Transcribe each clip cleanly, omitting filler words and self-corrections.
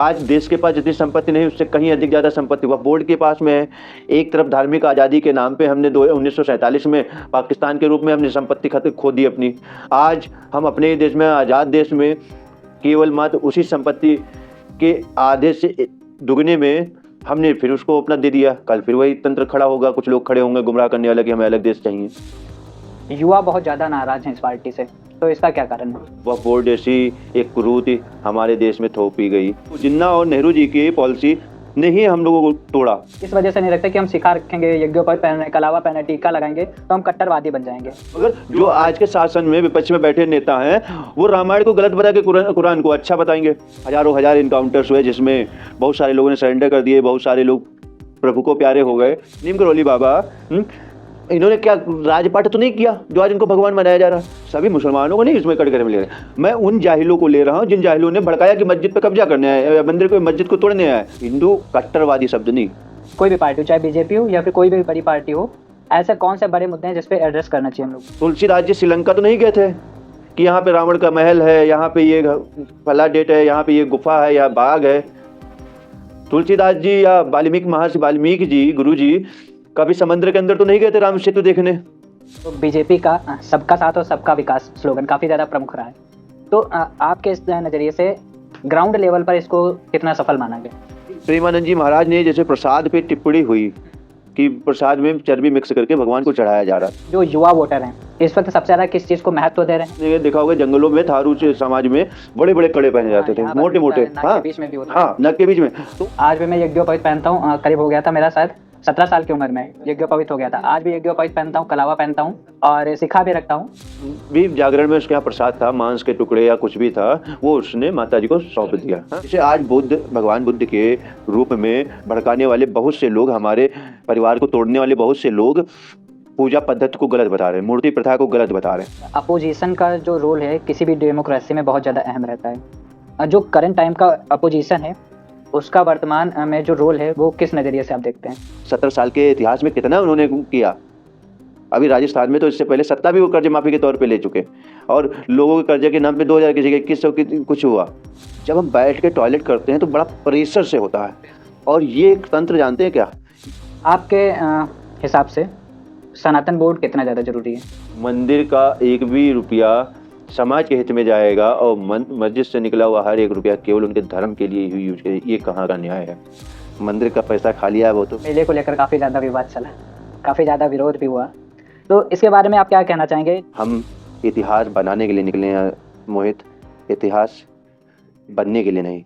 आज देश के पास जितनी संपत्ति नहीं उससे कहीं अधिक ज़्यादा संपत्ति हुआ बोर्ड के पास में है। एक तरफ धार्मिक आज़ादी के नाम पे हमने 1947 में पाकिस्तान के रूप में हमने संपत्ति खो दी अपनी। आज हम अपने ही देश में, आज़ाद देश में, केवल मात्र उसी संपत्ति के आधे से दुगने में हमने फिर उसको अपना दे दिया। कल फिर वही तंत्र खड़ा होगा, कुछ लोग खड़े होंगे गुमराह करने वाले कि हमें अलग देश चाहिए। युवा बहुत ज़्यादा नाराज हैं इस पार्टी से, तो इसका क्या कारण है? वह बोर्ड जैसी एक कुरीति हमारे देश में थोपी गई। जिन्ना और नेहरू जी की पॉलिसी ने ही हम लोगों को तोड़ा। इस वजह से नहीं रखते कि हम शिखा रखेंगे, यज्ञोपवीत पहने, कलावा पहने, टीका लगाएंगे तो हम कट्टरवादी बन जाएंगे। मगर जो आज के शासन में विपक्ष में बैठे नेता हैं वो रामायण को गलत बता के कुरान को अच्छा बताएंगे। हजार इनकाउंटर्स हुए जिसमें बहुत सारे लोगों ने सरेंडर कर दिए, बहुत सारे लोग प्रभु को प्यारे हो गए। नीम करौली बाबा इन्होंने क्या राजपाट तो नहीं किया जो आज इनको भगवान बनाया जा रहा। सभी मुसलमानों को नहीं इसमें कटघरे में ले रहे। मैं उन जाहिलों को ले रहा हूँ जिन जाहिलों ने भड़काया कि मस्जिद पे कब्जा करने आए या मंदिर को, मस्जिद को तोड़ने आए। हिंदू कट्टरवादी शब्द नहीं। कोई भी पार्टी हो, चाहे बीजेपी हो या फिर कोई भी बड़ी पार्टी हो, ऐसे कौन से बड़े मुद्दे हैं जिसपे एड्रेस करना चाहिए हम लोग? तुलसीदास जी श्रीलंका तो नहीं गए थे कि यहाँ पे रावण का महल है, यहाँ पे ये फला डेट है, यहाँ पे ये गुफा है या बाग है। तुलसीदास जी या महर्षि वाल्मीकि जी, गुरु जी कभी समुद्र के अंदर तो नहीं गए थे राम सेतु देखने। तो बीजेपी का सबका साथ और सबका विकास स्लोगन काफ़ी ज़्यादा प्रमुख रहा है। तो आपके इस नज़रिए से ग्राउंड लेवल पर इसको कितना सफल माना गया? प्रेमानंद जी महाराज ने जैसे प्रसाद पे टिप्पणी हुई कि प्रसाद में चर्बी मिक्स करके भगवान को चढ़ाया जा रहा है। जो युवा वोटर हैं इस वक्त सबसे ज़्यादा किस चीज़ को महत्व दे रहे हैं? ये देखा होगा जंगलों में थारू समाज में बड़े बड़े कड़े पहने जाते थे, मोटे मोटे। हाँ, बीच में भी होता है। हाँ, नक के बीच में। तो आज भी मैं यज्ञोपवीत पहनता हूँ, करीब हो गया था मेरा शायद 17 साल की उम्र में यज्ञोपवीत हो गया था। आज भी यज्ञोपवीत पहनता हूँ, कलावा पहनता हूँ और शिखा भी रखता हूँ। भी जागरण में उसके यहाँ प्रसाद था, मांस के टुकड़े या कुछ भी था, वो उसने माता जी को सौंप दिया। जैसे आज भगवान बुद्ध के रूप में भड़काने वाले बहुत से लोग, हमारे परिवार को तोड़ने वाले बहुत से लोग पूजा पद्धति को गलत बता रहे हैं, मूर्ति प्रथा को गलत बता रहे हैं। अपोजिशन का जो रोल है किसी भी डेमोक्रेसी में बहुत ज़्यादा अहम रहता है। जो करंट टाइम का अपोजिशन है उसका वर्तमान में जो रोल है वो किस नज़रिए से आप देखते हैं? 70 साल के इतिहास में कितना उन्होंने किया। अभी राजस्थान में तो इससे पहले सत्ता भी वो कर्ज माफी के तौर पे ले चुके और लोगों के कर्जे के नाम पे 2000 की जगह 2100 की कुछ हुआ। जब हम बैठ के टॉयलेट करते हैं तो बड़ा प्रेशर से होता है। और ये एक तंत्र जानते हैं क्या? आपके हिसाब से सनातन बोर्ड कितना ज़्यादा जरूरी है? मंदिर का एक भी रुपया समाज के हित में जाएगा और मस्जिद से निकला हुआ हर एक रुपया केवल उनके धर्म के लिए ही यूज करे। ये कहाँ का न्याय है? मंदिर का पैसा खा लिया है वो तो। मेले को लेकर काफ़ी ज़्यादा विवाद चला, काफ़ी ज़्यादा विरोध भी हुआ, तो इसके बारे में आप क्या कहना चाहेंगे? हम इतिहास बनाने के लिए निकले हैं मोहित, इतिहास बनने के लिए नहीं।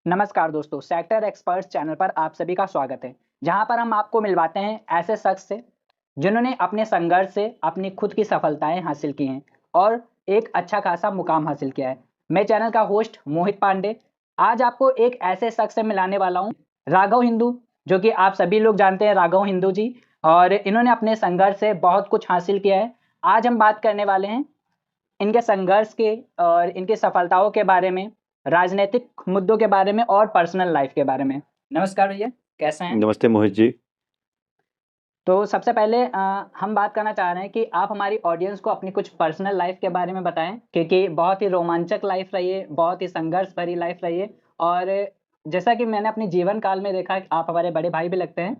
नमस्कार दोस्तों, सेक्टर एक्सपर्ट्स चैनल पर आप सभी का स्वागत है, जहां पर हम आपको मिलवाते हैं ऐसे शख्स से जिन्होंने अपने संघर्ष से अपनी खुद की सफलताएं हासिल की हैं और एक अच्छा खासा मुकाम हासिल किया है। मैं चैनल का होस्ट मोहित पांडे आज आपको एक ऐसे शख्स से मिलाने वाला हूं, राघव हिंदू, जो कि आप सभी लोग जानते हैं राघव हिंदू जी, और इन्होंने अपने संघर्ष से बहुत कुछ हासिल किया है। आज हम बात करने वाले हैं इनके संघर्ष के और इनकी सफलताओं के बारे में, राजनीतिक मुद्दों के बारे में और पर्सनल लाइफ के बारे में। नमस्कार भैया, कैसे हैं? नमस्ते मोहित जी। तो सबसे पहले हम बात करना चाह रहे हैं कि आप हमारी ऑडियंस को अपनी कुछ पर्सनल लाइफ के बारे में बताएं, क्योंकि बहुत ही रोमांचक लाइफ रही है, बहुत ही संघर्ष भरी लाइफ रही है। और जैसा कि मैंने अपने जीवन काल में देखा, आप हमारे बड़े भाई भी लगते हैं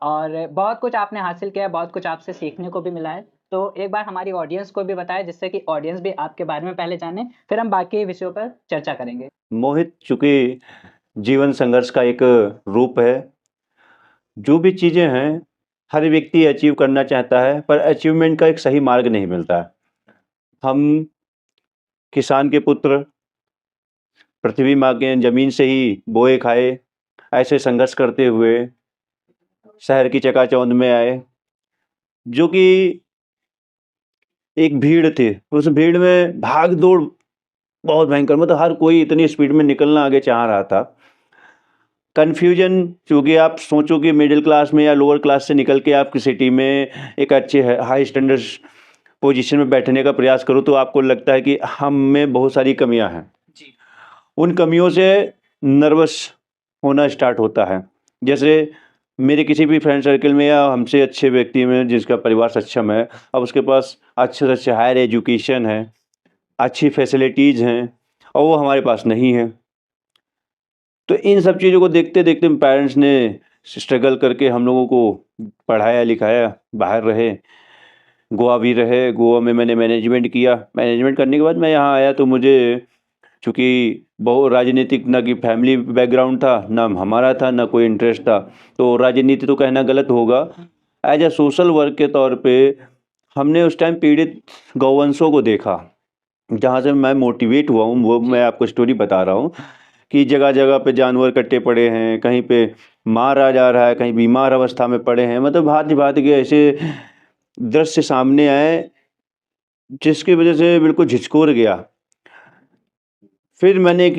और बहुत कुछ आपने हासिल किया है, बहुत कुछ आपसे सीखने को भी मिला है। तो एक बार हमारी ऑडियंस को भी बताएं जिससे कि ऑडियंस भी आपके बारे में पहले जाने, फिर हम बाकी विषयों पर चर्चा करेंगे। मोहित, चूंकि जीवन संघर्ष का एक रूप है, जो भी चीज़ें हैं हर व्यक्ति अचीव करना चाहता है, पर अचीवमेंट का एक सही मार्ग नहीं मिलता। हम किसान के पुत्र, पृथ्वी माँ के जमीन से ही बोए खाए, ऐसे संघर्ष करते हुए शहर की चकाचौंध में आए, जो कि एक भीड़ थी। उस भीड़ में भाग दौड़ बहुत भयंकर, मतलब हर कोई इतनी स्पीड में निकलना आगे चाह रहा था। कन्फ्यूजन, क्योंकि आप सोचो कि मिडिल क्लास में या लोअर क्लास से निकल के आप सिटी में एक अच्छे हाई स्टैंडर्ड पोजीशन में बैठने का प्रयास करो तो आपको लगता है कि हम में बहुत सारी कमियां हैं जी। उन कमियों से नर्वस होना स्टार्ट होता है। जैसे मेरे किसी भी फ्रेंड सर्कल में या हमसे अच्छे व्यक्ति में जिसका परिवार सक्षम है, अब उसके पास अच्छे से अच्छे हायर एजुकेशन है, अच्छी फैसिलिटीज़ हैं और वो हमारे पास नहीं है। तो इन सब चीज़ों को देखते-देखते पेरेंट्स ने स्ट्रगल करके हम लोगों को पढ़ाया-लिखाया, बाहर रहे, गोवा भी रहे, गोवा में मैंने मैनेजमेंट किया। मैनेजमेंट करने के बाद मैं यहाँ आया तो मुझे चूँकि बहु राजनीतिक ना कि फैमिली बैकग्राउंड था, ना हमारा था, ना कोई इंटरेस्ट था, तो राजनीति तो कहना गलत होगा। एज़ अ सोशल वर्क के तौर पे हमने उस टाइम पीड़ित गौवंशों को देखा। जहाँ से मैं मोटिवेट हुआ हूँ, वो मैं आपको स्टोरी बता रहा हूँ कि जगह-जगह पे जानवर कट्टे पड़े हैं, कहीं पे मारा जा रहा है, कहीं बीमार अवस्था में पड़े हैं। मतलब भाँति-भाँति के ऐसे दृश्य सामने आए, जिसकी वजह से बिल्कुल झिझकोर गया। फिर मैंने एक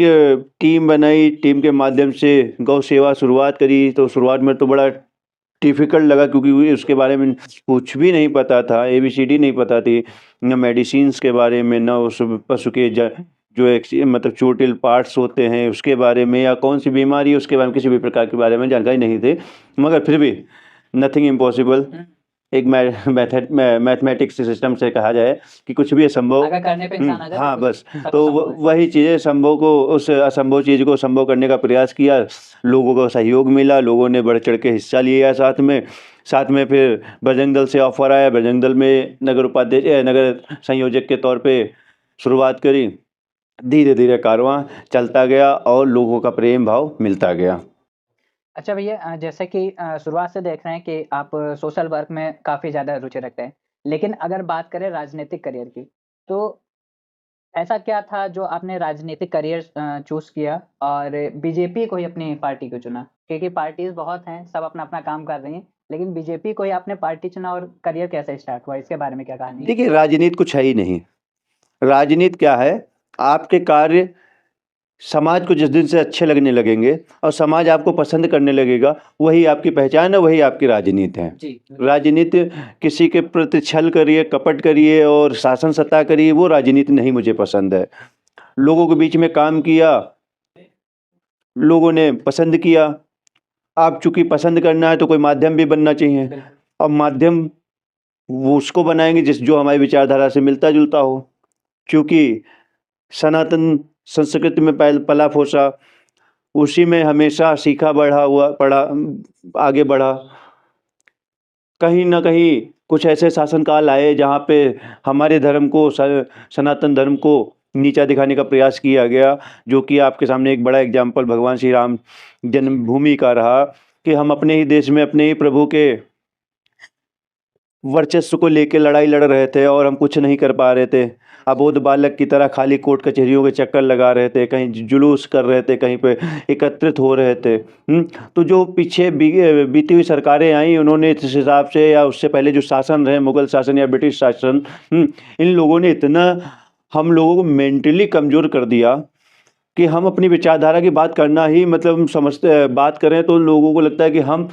टीम बनाई, टीम के माध्यम से गौ सेवा शुरुआत करी, तो शुरुआत में तो बड़ा डिफ़िकल्ट लगा क्योंकि उसके बारे में कुछ भी नहीं पता था, एबीसीडी नहीं पता थी, ना मेडिसिन्स के बारे में, ना उस पशु के जो मतलब चोटिल पार्ट्स होते हैं उसके बारे में या कौन सी बीमारी है उसके बारे में किसी भी प्रकार के बारे में जानकारी नहीं थी। मगर फिर भी नथिंग इम्पॉसिबल, एक मैथमेटिक्स सिस्टम से कहा जाए कि कुछ भी असंभव अगर करने पे इंसान आ जाए हाँ, तो बस सब तो संभव है। वही चीज़ें संभव को उस असंभव चीज़ को संभव करने का प्रयास किया, लोगों का सहयोग मिला, लोगों ने बढ़-चढ़ के हिस्सा लिया साथ में फिर बजरंग दल से ऑफ़र आया, बजरंग दल में नगर संयोजक के तौर पे शुरुआत करी। धीरे-धीरे कारवां चलता गया और लोगों का प्रेम भाव मिलता गया। अच्छा भैया, जैसे कि शुरुआत से देख रहे हैं कि आप सोशल वर्क में काफ़ी ज़्यादा रुचि रखते हैं। लेकिन अगर बात करें राजनीतिक करियर की, तो ऐसा क्या था जो आपने राजनीतिक करियर चूज़ किया और बीजेपी को ही अपनी पार्टी को चुना? क्योंकि पार्टीज़ बहुत हैं, सब अपना-अपना काम कर रही हैं, लेकिन बीजेपी को ही आपने पार्टी चुना और करियर कैसे स्टार्ट हुआ? इसके बारे में क्या कहानी है? देखिए, राजनीति कुछ है ही नहीं। राजनीति क्या है? आपके कार्य समाज को जिस दिन से अच्छे लगने लगेंगे और समाज आपको पसंद करने लगेगा, वही आपकी पहचान है, वही आपकी राजनीति है। जी। राजनीति किसी के प्रति छल करिए, कपट करिए और शासन सत्ता करिए, वो राजनीति नहीं मुझे पसंद है। लोगों के बीच में काम किया, लोगों ने पसंद किया। अब चूँकि पसंद करना है तो कोई माध्यम भी बनना चाहिए। बिल्कुल। अब माध्यम वो उसको बनाएँगे जो हमारी विचारधारा से मिलता-जुलता हो। क्योंकि सनातन संस्कृति में पला-फूसा, उसी में हमेशा सीखा आगे बढ़ा। कहीं न कहीं कुछ ऐसे शासनकाल आए जहाँ पे हमारे धर्म को सनातन धर्म को नीचा दिखाने का प्रयास किया गया, जो कि आपके सामने एक बड़ा एग्ज़ाम्पल भगवान श्री राम जन्मभूमि का रहा कि हम अपने ही देश में अपने ही प्रभु के वर्चस्व को लेके लड़ाई लड़ रहे थे और हम कुछ नहीं कर पा रहे थे। अबोध बालक की तरह खाली कोर्ट कचहरियों के चक्कर लगा रहे थे, कहीं जुलूस कर रहे थे, कहीं पे एकत्रित हो रहे थे। तो जो पीछे बीती हुई सरकारें आईं, उन्होंने इस हिसाब से या उससे पहले जो शासन रहे, मुगल शासन या ब्रिटिश शासन, इन लोगों ने इतना हम लोगों को मेंटली कमज़ोर कर दिया कि हम अपनी विचारधारा की बात करना ही मतलब बात करें तो लोगों को लगता है कि हम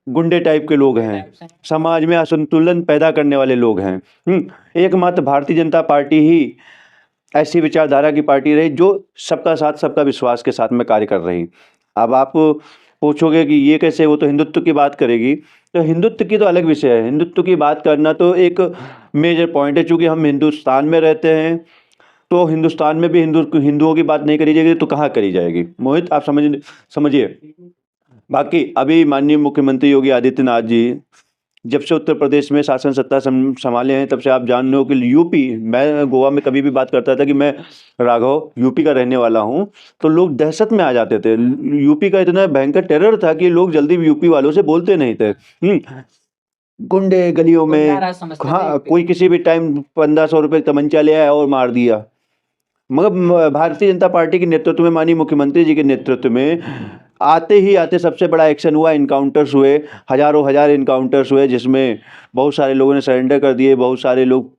गुंडे टाइप के लोग हैं, समाज में असंतुलन पैदा करने वाले लोग हैं। एकमात्र भारतीय जनता पार्टी ही ऐसी विचारधारा की पार्टी रही जो सबका साथ सबका विश्वास के साथ में कार्य कर रही। अब आप पूछोगे कि ये कैसे, वो तो हिंदुत्व की बात करेगी, तो हिंदुत्व की तो अलग विषय है। हिंदुत्व की बात करना तो एक मेजर पॉइंट है, चूँकि हम हिंदुस्तान में रहते हैं, तो हिंदुस्तान में भी हिंदुओं की बात नहीं करी जाएगी तो कहाँ करी जाएगी? मोहित, आप समझिए। बाकी अभी माननीय मुख्यमंत्री योगी आदित्यनाथ जी जब से उत्तर प्रदेश में शासन सत्ता संभाले हैं, तब से आप जान रहे हो कि यूपी, मैं गोवा में कभी भी बात करता था कि मैं राघव यूपी का रहने वाला हूँ, तो लोग दहशत में आ जाते थे। यूपी का इतना भयंकर टेरर था कि लोग जल्दी यूपी वालों से बोलते नहीं थे। गुंडे गलियों में, गुंडा राज समझते थे हाँ, यूपी कोई किसी भी टाइम 1500 रुपये तमंचा ले आया और मार दिया। मगर भारतीय जनता पार्टी के नेतृत्व में, माननीय मुख्यमंत्री जी के नेतृत्व में आते सबसे बड़ा एक्शन हुआ, इनकाउंटर्स हुए, हज़ार इनकाउंटर्स हुए, जिसमें बहुत सारे लोगों ने सरेंडर कर दिए, बहुत सारे लोग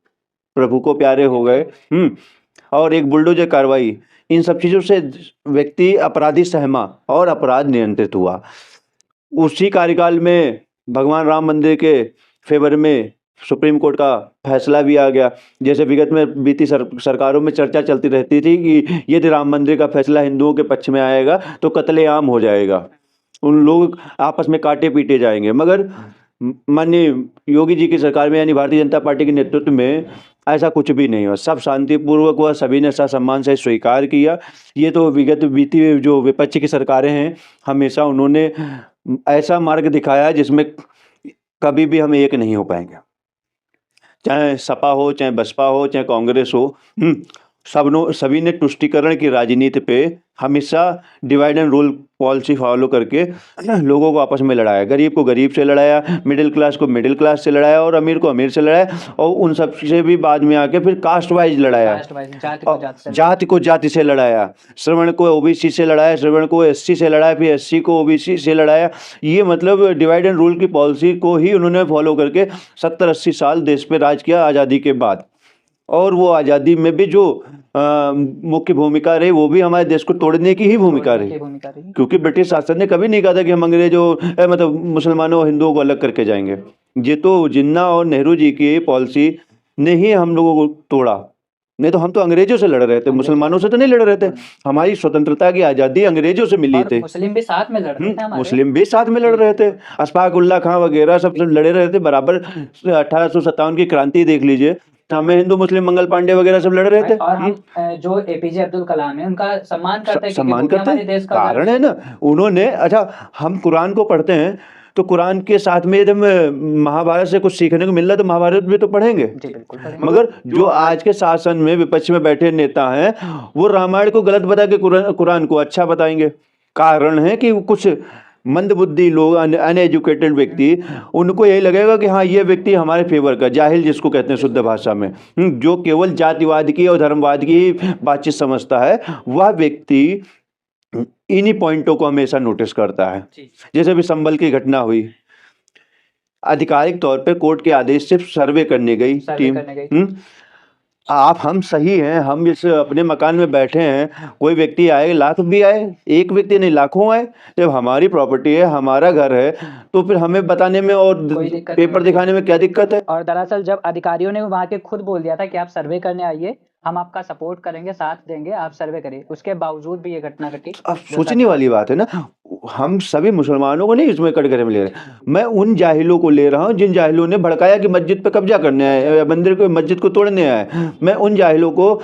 प्रभु को प्यारे हो गए। और एक बुलडोजर कार्रवाई, इन सब चीज़ों से व्यक्ति अपराधी सहमा और अपराध नियंत्रित हुआ। उसी कार्यकाल में भगवान राम मंदिर के फेवर में सुप्रीम कोर्ट का फैसला भी आ गया। जैसे विगत में बीती सरकारों में चर्चा चलती रहती थी कि यदि राम मंदिर का फैसला हिंदुओं के पक्ष में आएगा तो कत्लेआम हो जाएगा। उन लोग आपस में काटे पीटे जाएंगे। मगर माननीय योगी जी की सरकार में यानी भारतीय जनता पार्टी के नेतृत्व में ऐसा कुछ भी नहीं हुआ, सब शांतिपूर्वक हुआ, सभी ने सम्मान से स्वीकार किया। ये तो विगत बीती हुई जो विपक्ष की सरकारें हैं, हमेशा उन्होंने ऐसा मार्ग दिखाया है जिसमें कभी भी हम एक नहीं हो पाएंगे, चाहे सपा हो, चाहे बसपा हो, चाहे कांग्रेस हो। सभी ने तुष्टीकरण की राजनीति पे हमेशा divide and rule policy follow करके लोगों को आपस में लड़ाया, गरीब को गरीब से लड़ाया, मिडिल क्लास को मिडिल क्लास से लड़ाया और अमीर को अमीर से लड़ाया, और उन सब से भी बाद में आके फिर कास्ट वाइज लड़ाया, जाति को जाति से लड़ाया, श्रवण को ओबीसी से लड़ाया, श्रवण को एससी से लड़ाया, फिर एससी को ओबीसी से लड़ाया। ये मतलब डिवाइड एंड रूल की पॉलिसी को ही उन्होंने फॉलो करके 70-80 साल देश पे राज किया आज़ादी के बाद। और वो आज़ादी में भी जो मुख्य भूमिका रही वो भी हमारे देश को तोड़ने की ही भूमिका रही, क्योंकि ब्रिटिश शासन ने कभी नहीं कहा था कि हम अंग्रेजों मतलब मुसलमानों और हिंदुओं को अलग करके जाएंगे। ये तो जिन्ना और नेहरू जी की पॉलिसी ने ही हम लोगों को तोड़ा, नहीं तो हम तो अंग्रेजों से लड़ रहे थे, मुसलमानों से तो नहीं लड़ रहे थे। हमारी स्वतंत्रता की आज़ादी अंग्रेजों से मिली थी। मुस्लिम भी साथ में लड़ रहे थे, मुस्लिम भी साथ में लड़ रहे थे, अशफाक उल्ला खां वगैरह सब लड़े रहे थे बराबर। 1857 की क्रांति देख लीजिए, हमें हिंदू मुस्लिम मंगल पांडे वगैरह सब लड़ रहे थे। और हम जो एपीजे अब्दुल कलाम है उनका सम्मान करते हैं, सम्मान करते हैं, कारण है ना उन्होंने। अच्छा, हम कुरान को पढ़ते हैं तो कुरान के साथ में यदि महाभारत से कुछ सीखने को मिल रहा है तो महाभारत भी तो पढ़ेंगे। मगर जो आज के शासन में विपक्ष में बैठे नेता हैं वो रामायण को गलत बता के कुरान को अच्छा बताएंगे। कारण है कि कुछ मंदबुद्धि लोग, अनएजुकेटेड व्यक्ति, उनको यही लगेगा कि हाँ ये व्यक्ति हमारे फेवर का, जाहिल जिसको कहते हैं शुद्ध भाषा में, जो केवल जातिवाद की और धर्मवाद की बातचीत समझता है, वह व्यक्ति इन्हीं पॉइंटों को हमेशा नोटिस करता है। जैसे भी संभल की घटना हुई, आधिकारिक तौर पे कोर्ट के आदेश से सर्वे करने गई टीम। आप हम सही हैं, हम इस अपने मकान में बैठे हैं, कोई व्यक्ति आए, लाख भी आए, एक व्यक्ति नहीं लाखों आए, जब हमारी प्रॉपर्टी है, हमारा घर है, तो फिर हमें बताने में और पेपर दिखाने में क्या दिक्कत है। और दरअसल जब अधिकारियों ने वहां के खुद बोल दिया था कि आप सर्वे करने आइए, हम आपका सपोर्ट करेंगे, साथ देंगे, आप सर्वे करिए, उसके बावजूद भी ये घटना घटी। अब सोचने वाली बात है ना, हम सभी मुसलमानों को नहीं इसमें कटघरे में ले रहे, मैं उन जाहिलों को ले रहा हूँ जिन जाहिलों ने भड़काया कि मस्जिद पे कब्जा करने आए, मंदिर को, मस्जिद को तोड़ने आए। मैं उन जाहिलों को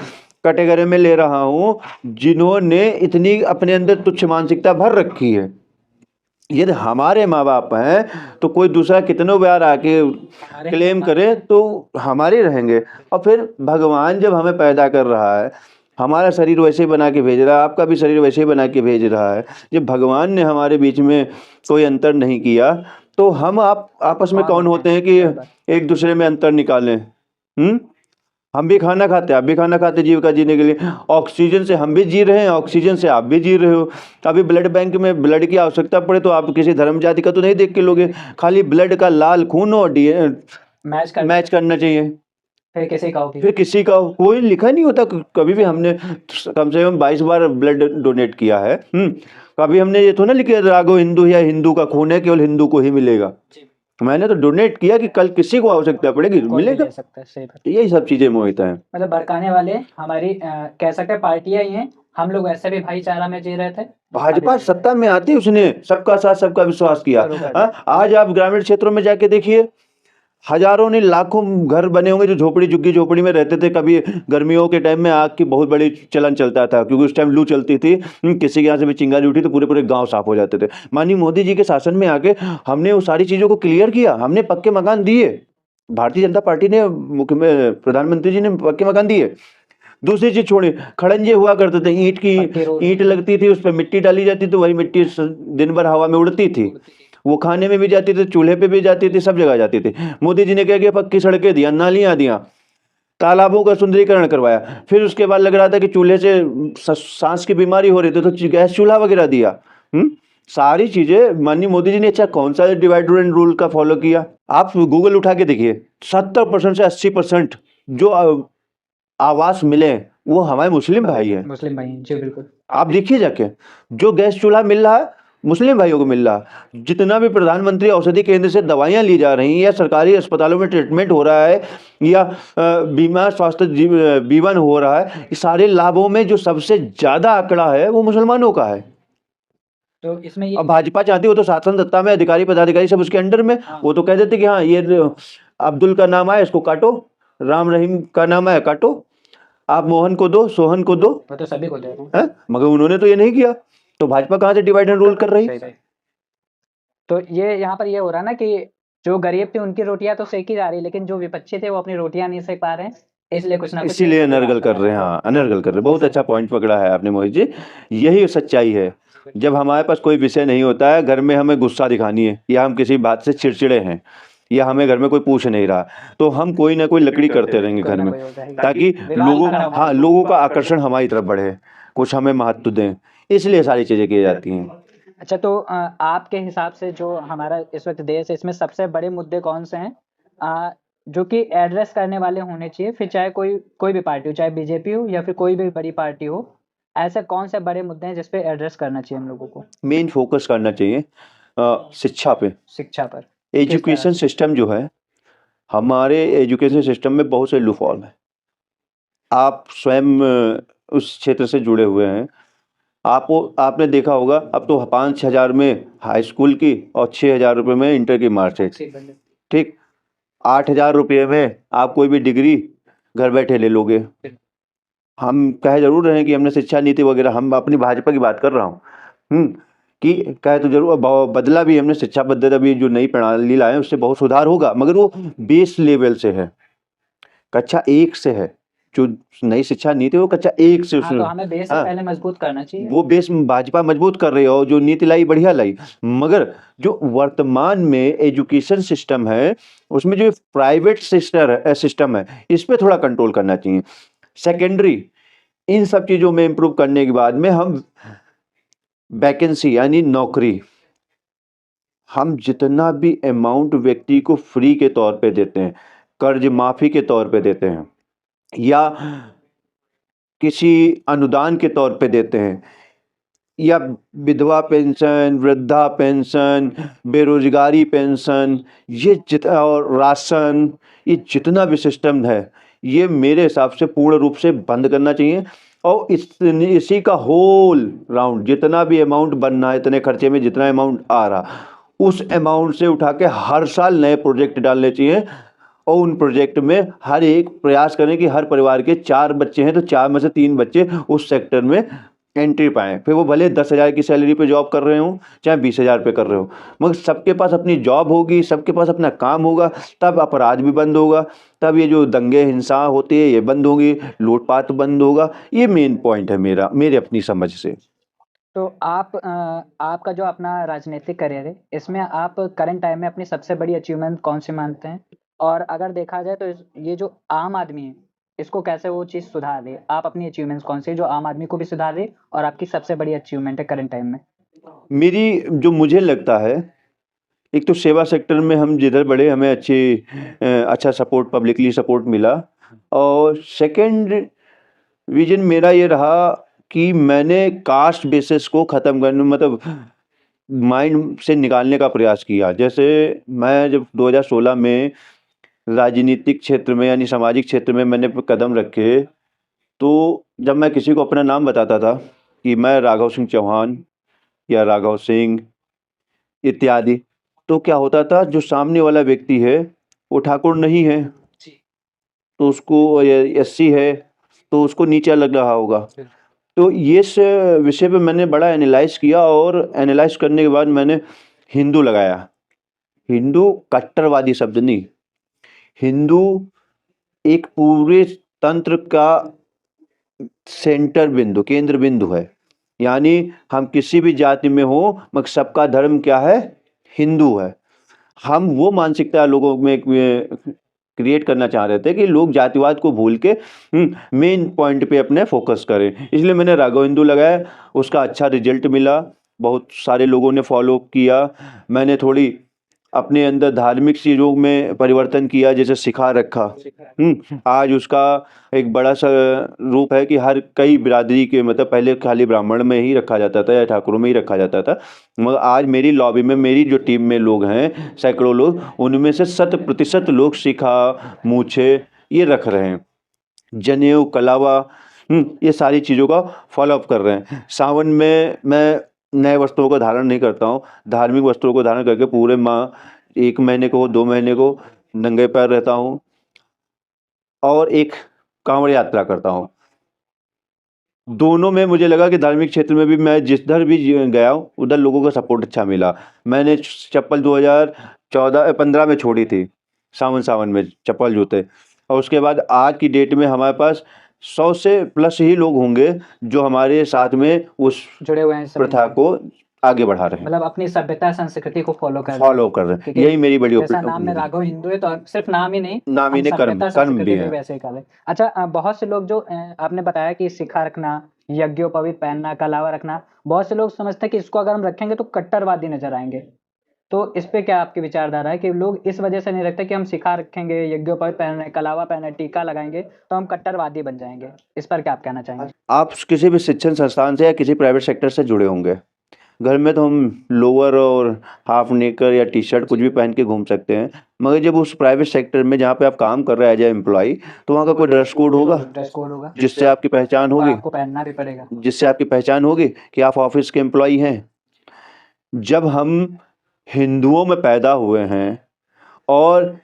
कटघरे में ले रहा हूँ जिन्होंने इतनी अपने अंदर तुच्छ मानसिकता भर रखी है। यदि हमारे माँ बाप हैं तो कोई दूसरा कितनों बार आके क्लेम करे तो हमारे रहेंगे। और फिर भगवान जब हमें पैदा कर रहा है, हमारा शरीर वैसे ही बना के भेज रहा है, आपका भी शरीर वैसे ही बना के भेज रहा है, जब भगवान ने हमारे बीच में कोई अंतर नहीं किया तो हम आप आपस में कौन होते हैं कि एक दूसरे में अंतर निकालें। हम भी खाना खाते, आप भी खाना खाते जीविका जीने के लिए। ऑक्सीजन से हम भी जी रहे हैं, ऑक्सीजन से आप भी जी रहे हो। अभी ब्लड बैंक में ब्लड की आवश्यकता पड़े तो आप किसी धर्म जाति का तो नहीं देख के लोगे, खाली ब्लड का लाल खून और मैच करना चाहिए, फिर किसी का हो, कोई लिखा नहीं होता। कभी भी हमने कम से कम 22 बार ब्लड डोनेट किया है। कभी हमने ये तो ना लिखे राघव हिंदू या हिंदू का खून है केवल हिंदू को ही मिलेगा। मैंने तो डोनेट किया कि कल किसी को आवश्यकता पड़ेगी मिलेगा। यही सब चीजें मोहित है, मतलब भड़काने वाले हमारी कह सकते हैं पार्टियां ही हैं। हम लोग वैसे भी भाईचारा में जी रहे थे। भाजपा सत्ता में आती उसने सबका साथ सबका विश्वास किया। आज आप ग्रामीण क्षेत्रों में जाके देखिए, हजारों नहीं लाखों घर बने होंगे जो झोपड़ी झुग्गी झोपड़ी में रहते थे। कभी गर्मियों के टाइम में आग की बहुत बड़ी चलन चलता था क्योंकि उस टाइम लू चलती थी, किसी के यहाँ से भी चिंगारी उठी तो पूरे पूरे गांव साफ हो जाते थे। माननीय मोदी जी के शासन में आके हमने वो सारी चीज़ों को क्लियर किया, हमने पक्के मकान दिए। भारतीय जनता पार्टी ने, प्रधानमंत्री जी ने पक्के मकान दिए। दूसरी चीज छोड़ी, खड़ंजे हुआ करते थे, ईंट की ईंट लगती थी, उस पर मिट्टी डाली जाती थी, वही मिट्टी दिन भर हवा में उड़ती थी, वो खाने में भी जाती थी, चूल्हे पे भी जाती थी, सब जगह जाती थी। मोदी जी ने क्या किया, पक्की सड़कें दिया, नालियां दिया, तालाबों का सुंदरीकरण करवाया। फिर उसके बाद लग रहा था कि चूल्हे से सांस की बीमारी हो रही थी तो गैस चूल्हा वगैरह दिया। सारी चीजें माननीय मोदी जी ने। अच्छा, कौन सा डिवाइड एंड रूल का फॉलो किया? आप गूगल उठा के देखिए, 70% से 80% जो आवास मिले वो हमारे मुस्लिम भाई हैं। मुस्लिम भाई जी, बिल्कुल। आप देखिए जाके, जो गैस चूल्हा मिल रहा है मुस्लिम भाइयों को मिल रहा। जितना भी प्रधानमंत्री औषधि केंद्र से दवाइयाँ ली जा रही हैं या सरकारी अस्पतालों में ट्रीटमेंट हो रहा है या बीमा स्वास्थ्य जीवन हो रहा है, ये सारे लाभों में जो सबसे ज़्यादा आंकड़ा है वो मुसलमानों का है। तो इसमें ये अब भाजपा चाहती हो तो शासन सत्ता में अधिकारी पदाधिकारी सब उसके अंडर में, हाँ। वो तो कह देते कि हाँ ये अब्दुल का नाम आया इसको काटो, राम रहीम का नाम आया काटो, आप मोहन को दो, सोहन को दो, वो तो सभी को दे रहे हैं। है? मगर उन्होंने तो ये नहीं किया, तो भाजपा कहाँ से डिवाइड एंड रूल कर रही? सही। तो ये यहाँ पर ये हो रहा है ना कि जो गरीब थे उनकी रोटियां तो सेकी जा रही, लेकिन जो विपक्षी थे वो अपनी रोटियां नहीं सेक पा रहे हैं, इसलिए कुछ ना कुछ इसीलिए अनर्गल कर रहे हैं। हाँ, अनर्गल कर रहे हैं। बहुत अच्छा पॉइंट पकड़ा है आपने मोहित जी, यही सच्चाई है। जब हमारे पास कोई विषय नहीं होता है, घर में हमें गुस्सा दिखानी है या हम किसी बात से चिड़चिड़े हैं या हमें घर में कोई पूछ नहीं रहा, तो हम कोई ना कोई लकड़ी करते रहेंगे घर में, ताकि लोगों का आकर्षण हमारी तरफ बढ़े, कुछ हमें महत्व दें, इसलिए सारी चीज़ें की जाती हैं। अच्छा, तो आपके हिसाब से जो हमारा इस वक्त देश है, इसमें सबसे बड़े मुद्दे कौन से हैं जो कि एड्रेस करने वाले होने चाहिए, फिर चाहे कोई भी पार्टी हो, चाहे बीजेपी हो या फिर कोई भी बड़ी पार्टी हो, ऐसे कौन से बड़े मुद्दे हैं जिस पे एड्रेस करना चाहिए हम लोगों को? मेन फोकस करना चाहिए शिक्षा पे। शिक्षा पर। एजुकेशन सिस्टम जो है, हमारे एजुकेशन सिस्टम में बहुत से लूफॉल हैं। आप स्वयं उस क्षेत्र से जुड़े हुए हैं, आपने देखा होगा अब तो 5,000 में हाई स्कूल की और 6,000 रुपये में इंटर की मार्कशीट, ठीक, 8,000 रुपये में आप कोई भी डिग्री घर बैठे ले लोगे। हम कहे जरूर रहे हैं कि हमने शिक्षा नीति वगैरह, हम अपनी भाजपा की बात कर रहा हूँ कि कहे तो जरूर बदला भी हमने, शिक्षा पद्धति अभी जो नई प्रणाली लाए उससे बहुत सुधार होगा, मगर वो बेस लेवल से है, कक्षा 1 से है। जो नई शिक्षा नीति वो कक्षा 1 से हाँ, तो हमें बेस पहले मजबूत करना चाहिए। वो बेस भाजपा मजबूत कर रही है और जो नीति लाई बढ़िया लाई, मगर जो वर्तमान में एजुकेशन सिस्टम है उसमें जो प्राइवेट सिस्टम है इस पे थोड़ा कंट्रोल करना चाहिए। सेकेंडरी इन सब चीज़ों में इम्प्रूव करने के बाद में हम वैकेंसी यानी नौकरी, हम जितना भी अमाउंट व्यक्ति को फ्री के तौर पे देते हैं, कर्ज माफी के तौर पे देते हैं या किसी अनुदान के तौर पे देते हैं या विधवा पेंशन, वृद्धा पेंशन, बेरोजगारी पेंशन, ये और राशन, ये जितना भी सिस्टम है ये मेरे हिसाब से पूर्ण रूप से बंद करना चाहिए और इसी का होल राउंड जितना भी अमाउंट बनना है, इतने खर्चे में जितना अमाउंट आ रहा उस अमाउंट से उठा के हर साल नए प्रोजेक्ट डालने चाहिए और उन प्रोजेक्ट में हर एक प्रयास करें कि हर परिवार के 4 बच्चे हैं तो 4 में से 3 बच्चे उस सेक्टर में एंट्री पाएँ, फिर वो भले 10,000 की सैलरी पे जॉब कर रहे हों चाहे 20,000 पे कर रहे हो, मगर सबके पास अपनी जॉब होगी, सबके पास अपना काम होगा, तब अपराध भी बंद होगा, तब ये जो दंगे हिंसा होती है ये बंद होगी, लूटपाट बंद होगा। ये मेन पॉइंट है मेरे अपनी समझ से। तो आपका जो अपना राजनीतिक करियर है, इसमें आप करंट टाइम में अपनी सबसे बड़ी अचीवमेंट कौन सी मानते हैं? और अगर देखा जाए तो ये जो आम आदमी है, इसको कैसे वो चीज़ सुधार रही है? आप अपनी अचीवमेंट्स कौन सी है जो आम आदमी को भी सुधार रही है और आपकी सबसे बड़ी अचीवमेंट है करंट टाइम में? मेरी जो मुझे लगता है, एक तो सेवा सेक्टर में हम जिधर बढ़े हमें अच्छा सपोर्ट, पब्लिकली सपोर्ट मिला और सेकंड विजन मेरा ये रहा कि मैंने कास्ट बेसिस को ख़त्म करने, मतलब माइंड से निकालने का प्रयास किया। जैसे मैं जब 2016 में राजनीतिक क्षेत्र में यानी सामाजिक क्षेत्र में मैंने कदम रखे, तो जब मैं किसी को अपना नाम बताता था कि मैं राघव सिंह चौहान या राघव सिंह इत्यादि, तो क्या होता था जो सामने वाला व्यक्ति है वो ठाकुर नहीं है तो उसको एससी है तो उसको नीचा लग रहा होगा। तो ये इस विषय पे मैंने बड़ा एनालाइज किया और एनालाइज करने के बाद मैंने हिंदू लगाया। हिंदू कट्टरवादी शब्द नहीं, हिंदू एक पूरे तंत्र का सेंटर बिंदु, केंद्र बिंदु है, यानी हम किसी भी जाति में हो मगर सबका धर्म क्या है, हिंदू है। हम वो मानसिकता लोगों में क्रिएट करना चाह रहे थे कि लोग जातिवाद को भूल के मेन पॉइंट पे अपने फोकस करें, इसलिए मैंने राघव हिंदू लगाया। उसका अच्छा रिजल्ट मिला, बहुत सारे लोगों ने फॉलो किया। मैंने थोड़ी अपने अंदर धार्मिक चीज़ों में परिवर्तन किया, जैसे सिखा रखा। आज उसका एक बड़ा सा रूप है कि हर कई बिरादरी के, मतलब पहले खाली ब्राह्मण में ही रखा जाता था या ठाकुरों में ही रखा जाता था, मगर आज मेरी लॉबी में, मेरी जो टीम में लोग हैं सैकड़ों लोग, उनमें से 100% लोग सिखा, मूछे ये रख रहे हैं, जनेऊ, कलावा, ये सारी चीज़ों का फॉलोअप कर रहे हैं। सावन में मैं नए वस्त्रों का धारण नहीं करता हूँ। धार्मिक वस्त्रों को धारण करके पूरे माह 1 महीने को 2 महीने को नंगे पैर रहता हूँ और एक कांवड़ यात्रा करता हूँ। दोनों में मुझे लगा कि धार्मिक क्षेत्र में भी मैं जिधर भी गया हूँ उधर लोगों का सपोर्ट अच्छा मिला। मैंने चप्पल 2014-15 में छोड़ी थी, सावन में चप्पल जूते, और उसके बाद आज की डेट में हमारे पास 100 से प्लस ही लोग होंगे जो हमारे साथ में उस जुड़े हुए हैं सभी प्रथा को आगे बढ़ा रहे हैं, मतलब अपनी सभ्यता संस्कृति को फॉलो कर रहे हैं। यही मेरी बड़ी जैसा नाम में राघव हिंदू है तो सिर्फ नाम ही नहीं, नाम ही हम नहीं, सभ्यता कर्म भी संस्कृति है। भी वैसे ही कर रहे हैं। अच्छा, बहुत से लोग जो आपने बताया कि शिखा रखना, यज्ञोपवीत पहनना, कलावा रखना, बहुत से लोग समझते हैं कि इसको अगर हम रखेंगे तो कट्टरवादी नजर आएंगे। तो इस पे क्या आपकी विचारधारा है कि लोग इस वजह से नहीं रखते कि हम शिखा रखेंगे, यज्ञोपवीत पहन रहे हैं, कलावा पहन रहे हैं, टीका लगाएंगे तो हम कट्टरवादी बन जाएंगे? इस पर क्या आप कहना चाहेंगे? आप किसी भी शिक्षण संस्थान से या किसी प्राइवेट सेक्टर से जुड़े होंगे। घर में तो हम लोअर और हाफ नेकर या टी शर्ट कुछ भी पहन के घूम सकते हैं, मगर जब उस प्राइवेट सेक्टर में जहाँ पे आप काम कर रहे हैं एज ए एम्प्लॉय, तो वहाँ का कोई ड्रेस कोड होगा जिससे आपकी पहचान होगी, आपको पहनना भी पड़ेगा, जिससे आपकी पहचान होगी कि आप ऑफिस के एम्प्लॉय हैं। जब हम हिंदुओं में पैदा हुए हैं और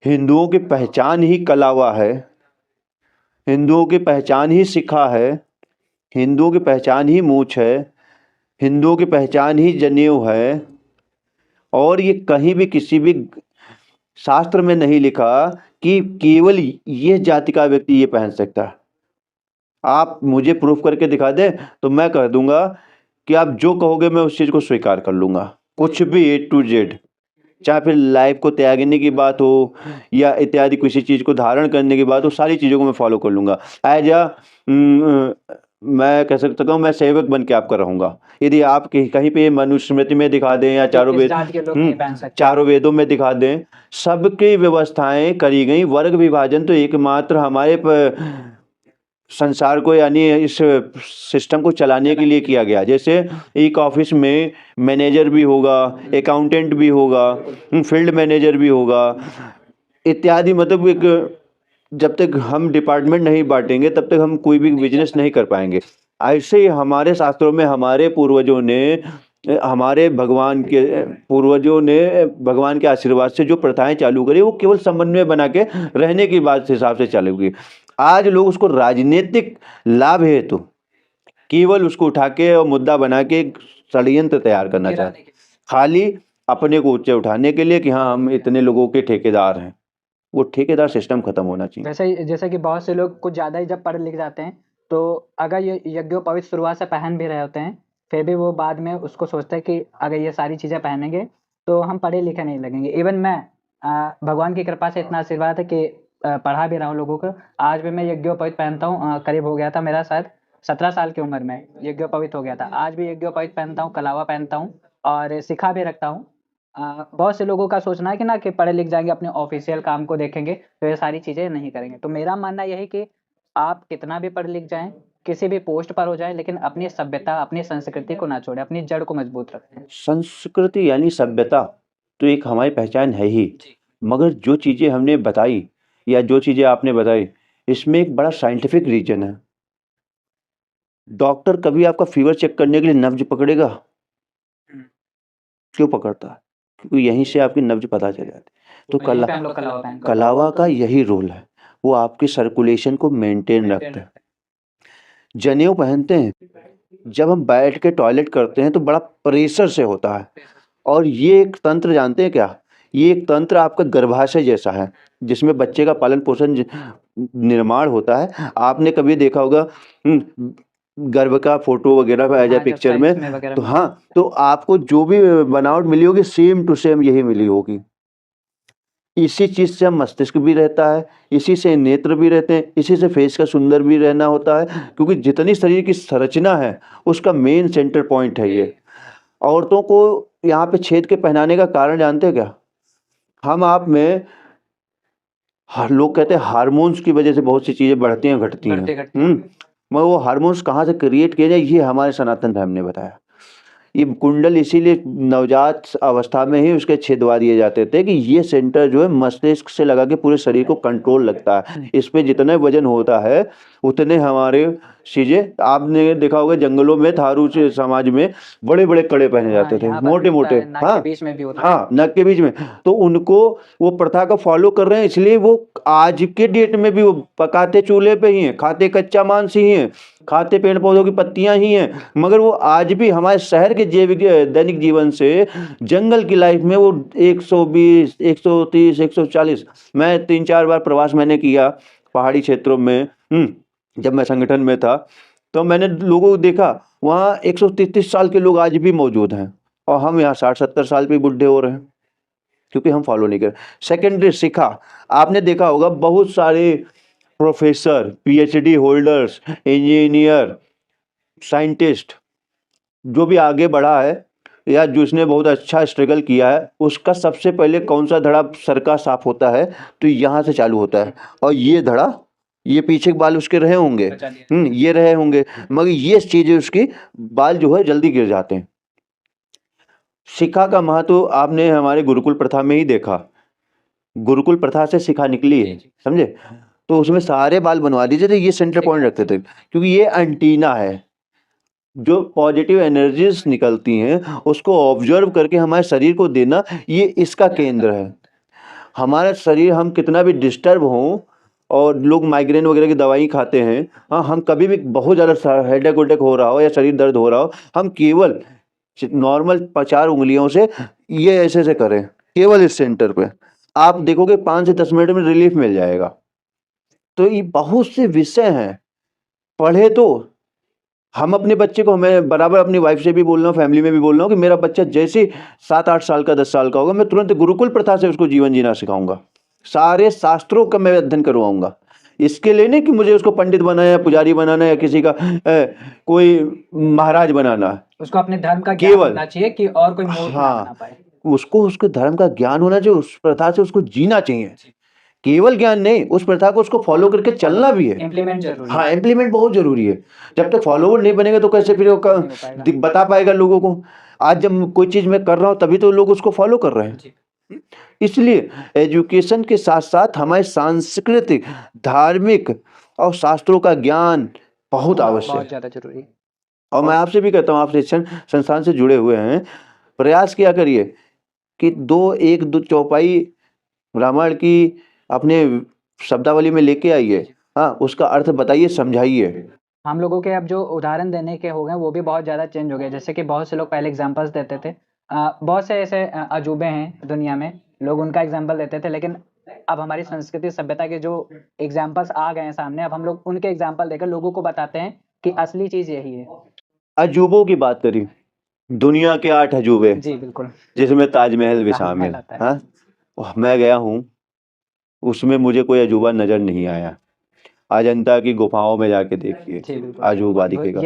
हिंदुओं की पहचान ही कलावा है, हिंदुओं की पहचान ही शिखा है, हिंदुओं की पहचान ही मूछ है, हिंदुओं की पहचान ही जनेऊ है, और ये कहीं भी किसी भी शास्त्र में नहीं लिखा कि केवल ये जाति का व्यक्ति ये पहन सकता है। आप मुझे प्रूफ करके दिखा दें तो मैं कह दूंगा कि आप जो कहोगे मैं उस चीज़ को स्वीकार कर लूँगा, कुछ भी A to Z, चाहे फिर लाइफ को त्यागने की बात हो या इत्यादि किसी चीज़ को धारण करने की बात हो, सारी चीज़ों को मैं फॉलो कर लूँगा। एज मैं कह सकता हूँ मैं सेवक बन के आपका रहूँगा। यदि आप कहीं पे मनुस्मृति में दिखा दें या चारों वेदों में दिखा दें, सबकी व्यवस्थाएं करी गई। वर्ग विभाजन तो एकमात्र हमारे संसार को यानी इस सिस्टम को चलाने के लिए किया गया। जैसे एक ऑफिस में मैनेजर भी होगा, अकाउंटेंट भी होगा, फील्ड मैनेजर भी होगा इत्यादि। मतलब एक जब तक हम डिपार्टमेंट नहीं बांटेंगे तब तक हम कोई भी बिजनेस नहीं कर पाएंगे। ऐसे ही हमारे शास्त्रों में हमारे पूर्वजों ने भगवान के आशीर्वाद से जो प्रथाएं चालू करी वो केवल समन्वय बना के रहने की बात हिसाब से चलेगी। आज लोग उसको राजनीतिक लाभ हेतु केवल उसको उठा के और मुद्दा बना के एक षड्यंत्र तैयार करना चाहते हैं, खाली अपने को ऊंचे उठाने के लिए कि हाँ हम इतने लोगों के ठेकेदार हैं। वो ठेकेदार सिस्टम खत्म होना चाहिए। जैसे कि बहुत से लोग कुछ ज़्यादा ही जब पढ़ लिख जाते हैं तो अगर ये यज्ञोपवीत शुरुआत से पहन भी रहे होते हैं फिर भी वो बाद में उसको सोचते हैं कि अगर ये सारी चीज़ें पहनेंगे तो हम पढ़े लिखे नहीं लगेंगे। इवन मैं भगवान की कृपा से इतना आशीर्वाद है कि पढ़ा भी रहा हूँ लोगों को। आज भी मैं यज्ञोपवीत पहनता हूँ। करीब हो गया था मेरा शायद 17 साल की उम्र में यज्ञोपवीत हो गया था। आज भी यज्ञोपवीत पहनता हूँ, कलावा पहनता हूँ और शिखा भी रखता हूँ। बहुत से लोगों का सोचना है कि ना कि पढ़े लिख जाएंगे अपने ऑफिशियल काम को देखेंगे तो ये सारी चीज़ें नहीं करेंगे। तो मेरा मानना यही कि आप कितना भी पढ़ लिख जाएं, किसी भी पोस्ट पर हो जाए, लेकिन अपनी सभ्यता, अपनी संस्कृति को ना छोड़े, अपनी जड़ को मजबूत रखें। संस्कृति यानी सभ्यता तो एक हमारी पहचान है ही, मगर जो चीज़ें हमने बताई या जो चीज़ें आपने बताई इसमें एक बड़ा साइंटिफिक रीजन है। डॉक्टर कभी आपका फीवर चेक करने के लिए नब्ज पकड़ेगा? क्यों पकड़ता है? क्योंकि यहीं से आपकी नब्ज पता चल जाती है। तो कलावा का यही रोल है, वो आपके सर्कुलेशन को मेंटेन रखते हैं। जनेऊ पहनते हैं, जब हम बैठ के टॉयलेट करते हैं तो बड़ा प्रेशर से होता है, और ये एक तंत्र जानते हैं क्या? ये एक तंत्र आपका गर्भाशय जैसा है जिसमें बच्चे का पालन पोषण निर्माण होता है। आपने कभी देखा होगा गर्भ का फोटो वगैरह एज ए पिक्चर में, तो हाँ, तो आपको जो भी बनावट मिली होगी सेम टू सेम यही मिली होगी। इसी चीज से मस्तिष्क भी रहता है, इसी से नेत्र भी रहते हैं, इसी से फेस का सुंदर भी रहना होता है, क्योंकि जितनी शरीर की संरचना है उसका मेन सेंटर पॉइंट है ये। औरतों को यहाँ पे छेद के पहनाने का कारण जानते हैं क्या? हम आप में लोग कहते हैं हार्मोन्स की वजह से बहुत सी चीजें बढ़ती हैं घटती हैं। मगर वो हार्मोन्स कहाँ से क्रिएट किए जाए ये हमारे सनातन धर्म ने बताया। ये कुंडल इसीलिए नवजात अवस्था में ही उसके छेदवा दिए जाते थे कि ये सेंटर जो है मस्तिष्क से लगा के पूरे शरीर को कंट्रोल लगता है। इस पे जितने वजन होता है उतने हमारे चीजें, आपने देखा होगा जंगलों में थारू समाज में बड़े बड़े कड़े पहने जाते थे, यहाँ पर मोटे भी होता मोटे। है, नाक के बीच में भी होता है। हाँ, नक के बीच में। तो उनको वो प्रथा को फॉलो कर रहे हैं, इसलिए वो आज के डेट में भी वो पकाते चूल्हे पे ही हैं, खाते कच्चा मांस ही हैं, खाते पेड़ पौधों की पत्तियां ही हैं, मगर वो आज भी हमारे शहर के जैविक दैनिक जीवन से जंगल की लाइफ में वो 120, 130, 140। मैं 3-4 बार प्रवास मैंने किया पहाड़ी क्षेत्रों में। जब मैं संगठन में था तो मैंने लोगों को देखा, वहाँ 133 साल के लोग आज भी मौजूद हैं, और हम यहाँ 60-70 साल पे बुढ़े हो रहे हैं, क्योंकि हम फॉलो नहीं कर। सेकेंडरी शिक्षा, आपने देखा होगा बहुत सारे professor, PhD holders, engineer, scientist, जो भी आगे बढ़ा है या जिसने बहुत अच्छा स्ट्रगल किया है, उसका सबसे पहले कौन सा धड़ा सर का साफ होता है, तो यहाँ से चालू होता है। और ये धड़ा, ये पीछे के बाल उसके रहे होंगे, ये रहे होंगे, मगर ये चीजें उसकी बाल जो है जल्दी गिर जाते हैं। शिक्षा का महत्व आपने हमारे गुरुकुल प्रथा में ही देखा, गुरुकुल प्रथा से शिक्षा निकली है, समझे। तो उसमें सारे बाल बनवा दीजिए थे, ये सेंटर पॉइंट रखते थे, क्योंकि ये एंटीना है, जो पॉजिटिव एनर्जीज निकलती हैं उसको ऑब्जर्व करके हमारे शरीर को देना, ये इसका केंद्र है। हमारा शरीर, हम कितना भी डिस्टर्ब हों, और लोग माइग्रेन वगैरह की दवाई खाते हैं, हाँ, हम कभी भी बहुत ज़्यादा हेडेक वेडेक हो रहा हो या शरीर दर्द हो रहा हो, हम केवल नॉर्मल 4 उंगलियों से ये ऐसे ऐसे करें, केवल इस सेंटर पे, आप देखोगे 5 से 10 मिनट में रिलीफ मिल जाएगा। तो ये बहुत से विषय हैं, पढ़े तो हम अपने बच्चे को, मैं बराबर अपनी वाइफ से भी बोल रहा हूँ, फैमिली में भी बोल रहा हूँ कि मेरा बच्चा जैसे 7-8 साल का, 10 साल का होगा, मैं तुरंत गुरुकुल प्रथा से उसको जीवन जीना सिखाऊंगा, सारे शास्त्रों का मैं अध्ययन करवाऊंगा। इसके लिए नहीं कि मुझे उसको पंडित बनाना है, पुजारी बनाना है, या किसी का कोई महाराज बनाना है, उसको अपने धर्म का ज्ञान होना चाहिए कि और कोई मोह ना बना पाए। उसको उसके धर्म का ज्ञान होना चाहिए, उस प्रथा से उसको जीना चाहिए, केवल ज्ञान नहीं, उस प्रथा को उसको फॉलो करके चलना भी है, इम्प्लीमेंट जरूरी है। हाँ, इम्प्लीमेंट बहुत जरूरी है। जब तक फॉलोवर नहीं बनेगा तो कैसे फिर बता पाएगा लोगों को। आज जब कोई चीज मैं कर रहा हूँ तभी तो लोग उसको फॉलो कर रहे हैं। इसलिए एजुकेशन के साथ साथ हमारे सांस्कृतिक, धार्मिक और शास्त्रों का ज्ञान बहुत आवश्यक है, बहुत ज्यादा जरूरी है। और मैं आपसे भी कहता हूँ, आप शिक्षण संस्थान से जुड़े हुए हैं, प्रयास किया करिए कि 1-2 चौपाई रामायण की अपने शब्दावली में लेके आइए, हाँ, उसका अर्थ बताइए, समझाइए। हम लोगों के अब जो उदाहरण देने के हो गए वो भी बहुत ज़्यादा चेंज हो गए। जैसे कि बहुत से लोग पहले एग्जांपल्स देते थे, बहुत से ऐसे अजूबे हैं दुनिया में, लोग उनका एग्जांपल देते थे, लेकिन अब हमारी संस्कृति सभ्यता के जो एग्जांपल्स आ गए हैं सामने, अब हम लोग उनके एग्जांपल देकर लोगों को बताते हैं कि असली चीज़ यही है। अजूबों की बात करी, दुनिया के 8 अजूबे, जी बिल्कुल, जिसमें ताजमहल भी शामिल, हाँ, मैं गया हूँ, उसमें मुझे कोई अजूबा नजर नहीं आया। अजंता की गुफाओं में जाके देखिए, अजूबा दिखेगा,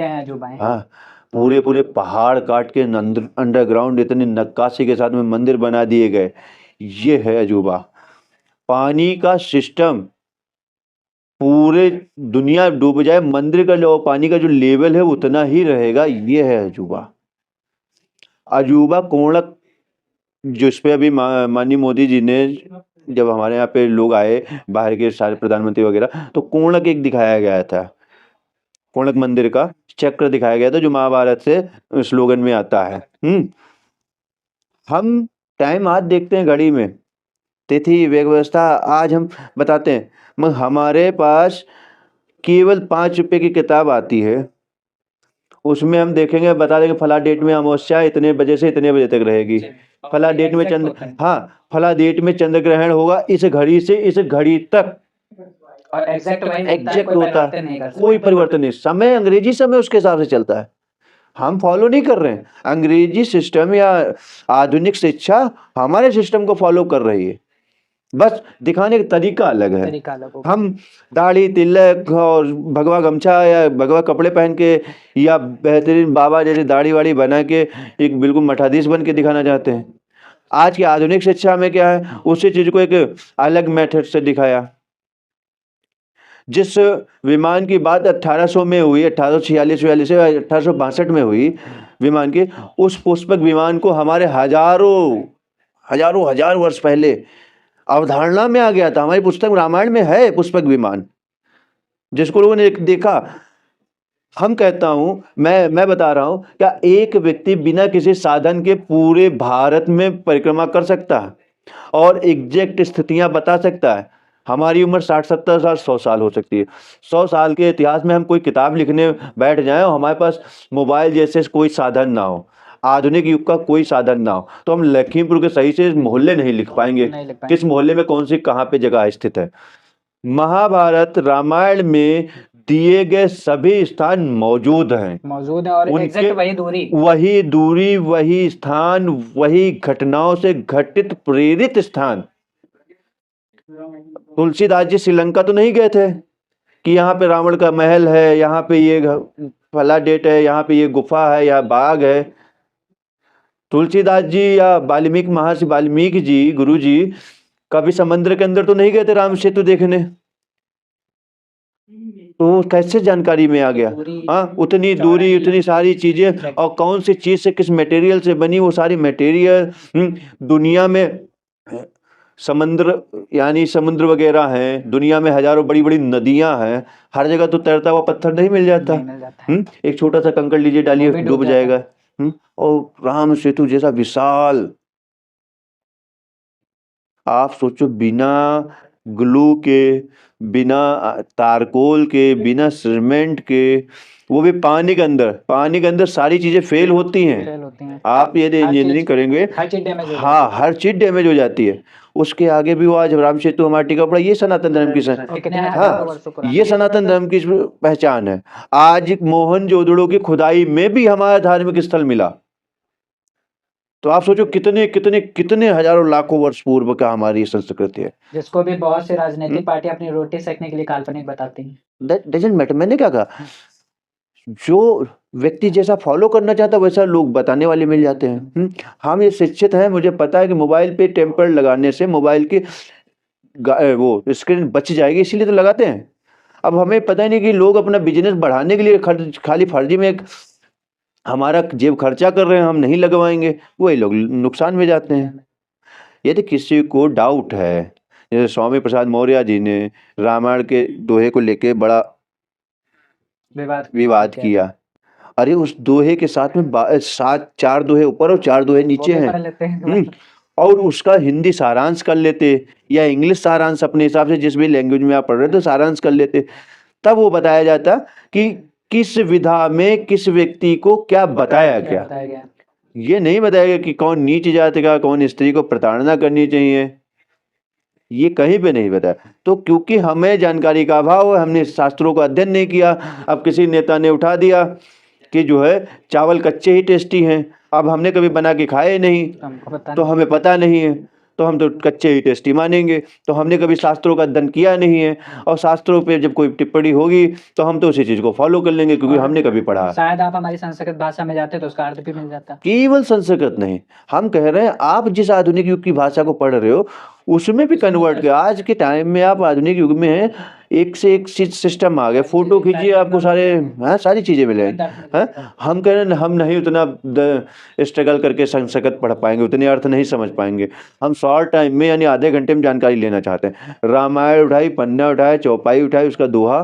हाँ, पूरे पूरे पहाड़ काट के अंडरग्राउंड इतनी नक्काशी के साथ में मंदिर बना दिए गए, ये है अजूबा। पानी का सिस्टम, पूरे दुनिया डूब जाए, मंदिर का जो पानी का जो लेवल है उतना ही रहेगा, ये है अजूबा। अजूबा कोणक, जिस पे अभी माननीय मोदी जी ने, जब हमारे यहाँ पे लोग आए बाहर के सारे प्रधानमंत्री वगैरह, तो कोणक एक दिखाया गया था, कोणक मंदिर का चक्र दिखाया गया था, जो महाभारत से स्लोगन में आता है। हम टाइम आज देखते हैं घड़ी में, तिथि व्यवस्था आज हम बताते हैं, मगर हमारे पास केवल 5 रुपए की किताब आती है, उसमें हम देखेंगे, बता देंगे फला डेट में अमावस्या इतने बजे से इतने बजे तक रहेगी, फला डेट में फला डेट में चंद्र ग्रहण होगा इस घड़ी से इस घड़ी तक, और एग्जैक्ट होता है, कोई परिवर्तन नहीं। समय अंग्रेजी समय उसके हिसाब से चलता है, हम फॉलो नहीं कर रहे हैं। अंग्रेजी सिस्टम या आधुनिक शिक्षा हमारे सिस्टम को फॉलो कर रही है, बस दिखाने का तरीका अलग है। हम दाढ़ी तिलक और भगवा गमछा या भगवा कपड़े पहन के या बेहतरीन बाबा जैसे दाढ़ी वाड़ी बना के एक बिल्कुल मठाधीश बन के दिखाना चाहते हैं। आज की आधुनिक शिक्षा में क्या है, उसी चीज को एक अलग मेथड से दिखाया। जिस विमान की बात 1800 में हुई, 1846 से 1862 में हुई, विमान के, उस पुष्पक विमान को हमारे हजार वर्ष पहले अवधारणा में आ गया था। हमारी पुस्तक रामायण में है पुष्पक विमान, जिसको लोगों ने देखा। हम कहता हूं, मैं बता रहा हूं, क्या एक व्यक्ति बिना किसी साधन के पूरे भारत में परिक्रमा कर सकता है और एग्जैक्ट स्थितियां बता सकता है? हमारी उम्र 60-70 साल, 100 साल हो सकती है। 100 साल के इतिहास में हम कोई किताब लिखने बैठ जाएं और हमारे पास मोबाइल जैसे कोई साधन ना हो, आधुनिक युग का कोई साधन ना हो, तो हम लखीमपुर के सही से मोहल्ले नहीं लिख पाएंगे, किस मोहल्ले में कौन सी कहाँ पे जगह स्थित है। महाभारत रामायण में दिए गए सभी स्थान मौजूद हैं और उनके एग्जैक्ट वही दूरी, वही स्थान, वही घटनाओं से घटित प्रेरित स्थान। तुलसीदास जी श्रीलंका तो नहीं गए थे कि यहाँ पे रावण का महल है, यहाँ पे ये फला डेट है, यहाँ पे ये गुफा है, यहाँ बाग है। तुलसीदास जी या वाल्मीकि, महर्षि वाल्मीकि जी, गुरु जी, कभी समुद्र के अंदर तो नहीं गए थे राम सेतु देखने, तो कैसे जानकारी में आ गया? हाँ, उतनी दूरी, उतनी सारी चीजें, और कौन सी चीज से, किस मटेरियल से बनी, वो सारी मटेरियल दुनिया में समुद्र, यानी समुद्र वगैरह हैं, दुनिया में हजारों बड़ी बड़ी नदियां हैं, हर जगह तो तैरता हुआ पत्थर नहीं मिल जाता। एक छोटा सा कंकड़ लीजिए, डालिए, डूब जाएगा। और राम सेतु जैसा विशाल, आप सोचो, बिना ग्लू के, बिना तारकोल के, बिना सीमेंट के, वो भी पानी के अंदर सारी चीजें फेल होती हैं। आप यदि इंजीनियरिंग करेंगे, हाँ, हर चीज डैमेज हो जाती है। उसके आगे भी वो आज राम सेतु हमारा टिका पड़ा, ये सनातन धर्म की, हाँ, ये सनातन धर्म की पहचान है। आज मोहनजोदड़ो की खुदाई में भी हमारा धार्मिक स्थल मिला। तो आप सोचो कितने कितने कितने हजारों लाखों वर्ष पूर्व का हमारी संस्कृति है, जिसको भी बहुत सी राजनीतिक पार्टी अपनी रोटी सेकने के लिए काल्पनिक बताती हैं। That doesn't matter. मैंने क्या कहा, जो व्यक्ति जैसा फॉलो करना चाहता है वैसा लोग बताने वाले मिल जाते हैं। हम ये शिक्षित हैं, मुझे पता है कि मोबाइल पे टेम्पर लगाने से मोबाइल की वो स्क्रीन बच जाएगी, इसीलिए तो लगाते हैं। अब हमें पता ही नहीं कि लोग अपना बिजनेस बढ़ाने के लिए खाली फर्जी में हमारा जेब खर्चा कर रहे हैं, हम नहीं लगवाएंगे, वही लोग नुकसान में जाते हैं। यदि किसी को डाउट है, जैसे स्वामी प्रसाद मौर्य जी ने रामायण के दोहे को लेके बड़ा विवाद किया। अरे उस दोहे के साथ में 4 दोहे ऊपर और 4 दोहे नीचे हैं, और उसका हिंदी सारांश कर लेते या इंग्लिश सारांश, अपने हिसाब से जिस भी लैंग्वेज में आप पढ़ रहे हो तो सारांश कर लेते, तब वो बताया जाता कि किस विधा में किस व्यक्ति को क्या बताया गया। ये नहीं बताया गया कि कौन नीच जाति का, कौन स्त्री को प्रताड़ना करनी चाहिए, ये कहीं पे नहीं बताया। तो क्योंकि हमें जानकारी का अभाव है, हमने शास्त्रों का अध्ययन नहीं किया। अब किसी नेता ने उठा दिया कि जो है चावल कच्चे ही टेस्टी हैं, अब हमने कभी बना के खाए नहीं, तो हमें पता नहीं है, तो हम तो कच्चे ही टेस्टी मानेंगे। तो हमने कभी शास्त्रों का अध्ययन किया नहीं है, और शास्त्रों पे जब कोई टिप्पणी होगी तो हम तो उसी चीज को फॉलो कर लेंगे, क्योंकि हमने कभी पढ़ा। शायद आप हमारी संस्कृत भाषा में जाते तो उसका अर्थ भी मिल जाता। केवल संस्कृत नहीं, हम कह रहे हैं आप जिस आधुनिक युग की भाषा को पढ़ रहे हो उसमें भी कन्वर्ट किया। आज के टाइम में आप आधुनिक युग में हैं, एक से एक सिस्टम आ गया, फोटो खींचिए आपको सारी चीजें मिलेंगी। हम कह रहे हैं हम नहीं उतना स्ट्रगल करके संस्कृत पढ़ पाएंगे, उतने अर्थ नहीं समझ पाएंगे। हम शॉर्ट टाइम में, यानी आधे घंटे में जानकारी लेना चाहते हैं। रामायण उठाई, पन्ना उठाया, चौपाई उठाई, उसका दोहा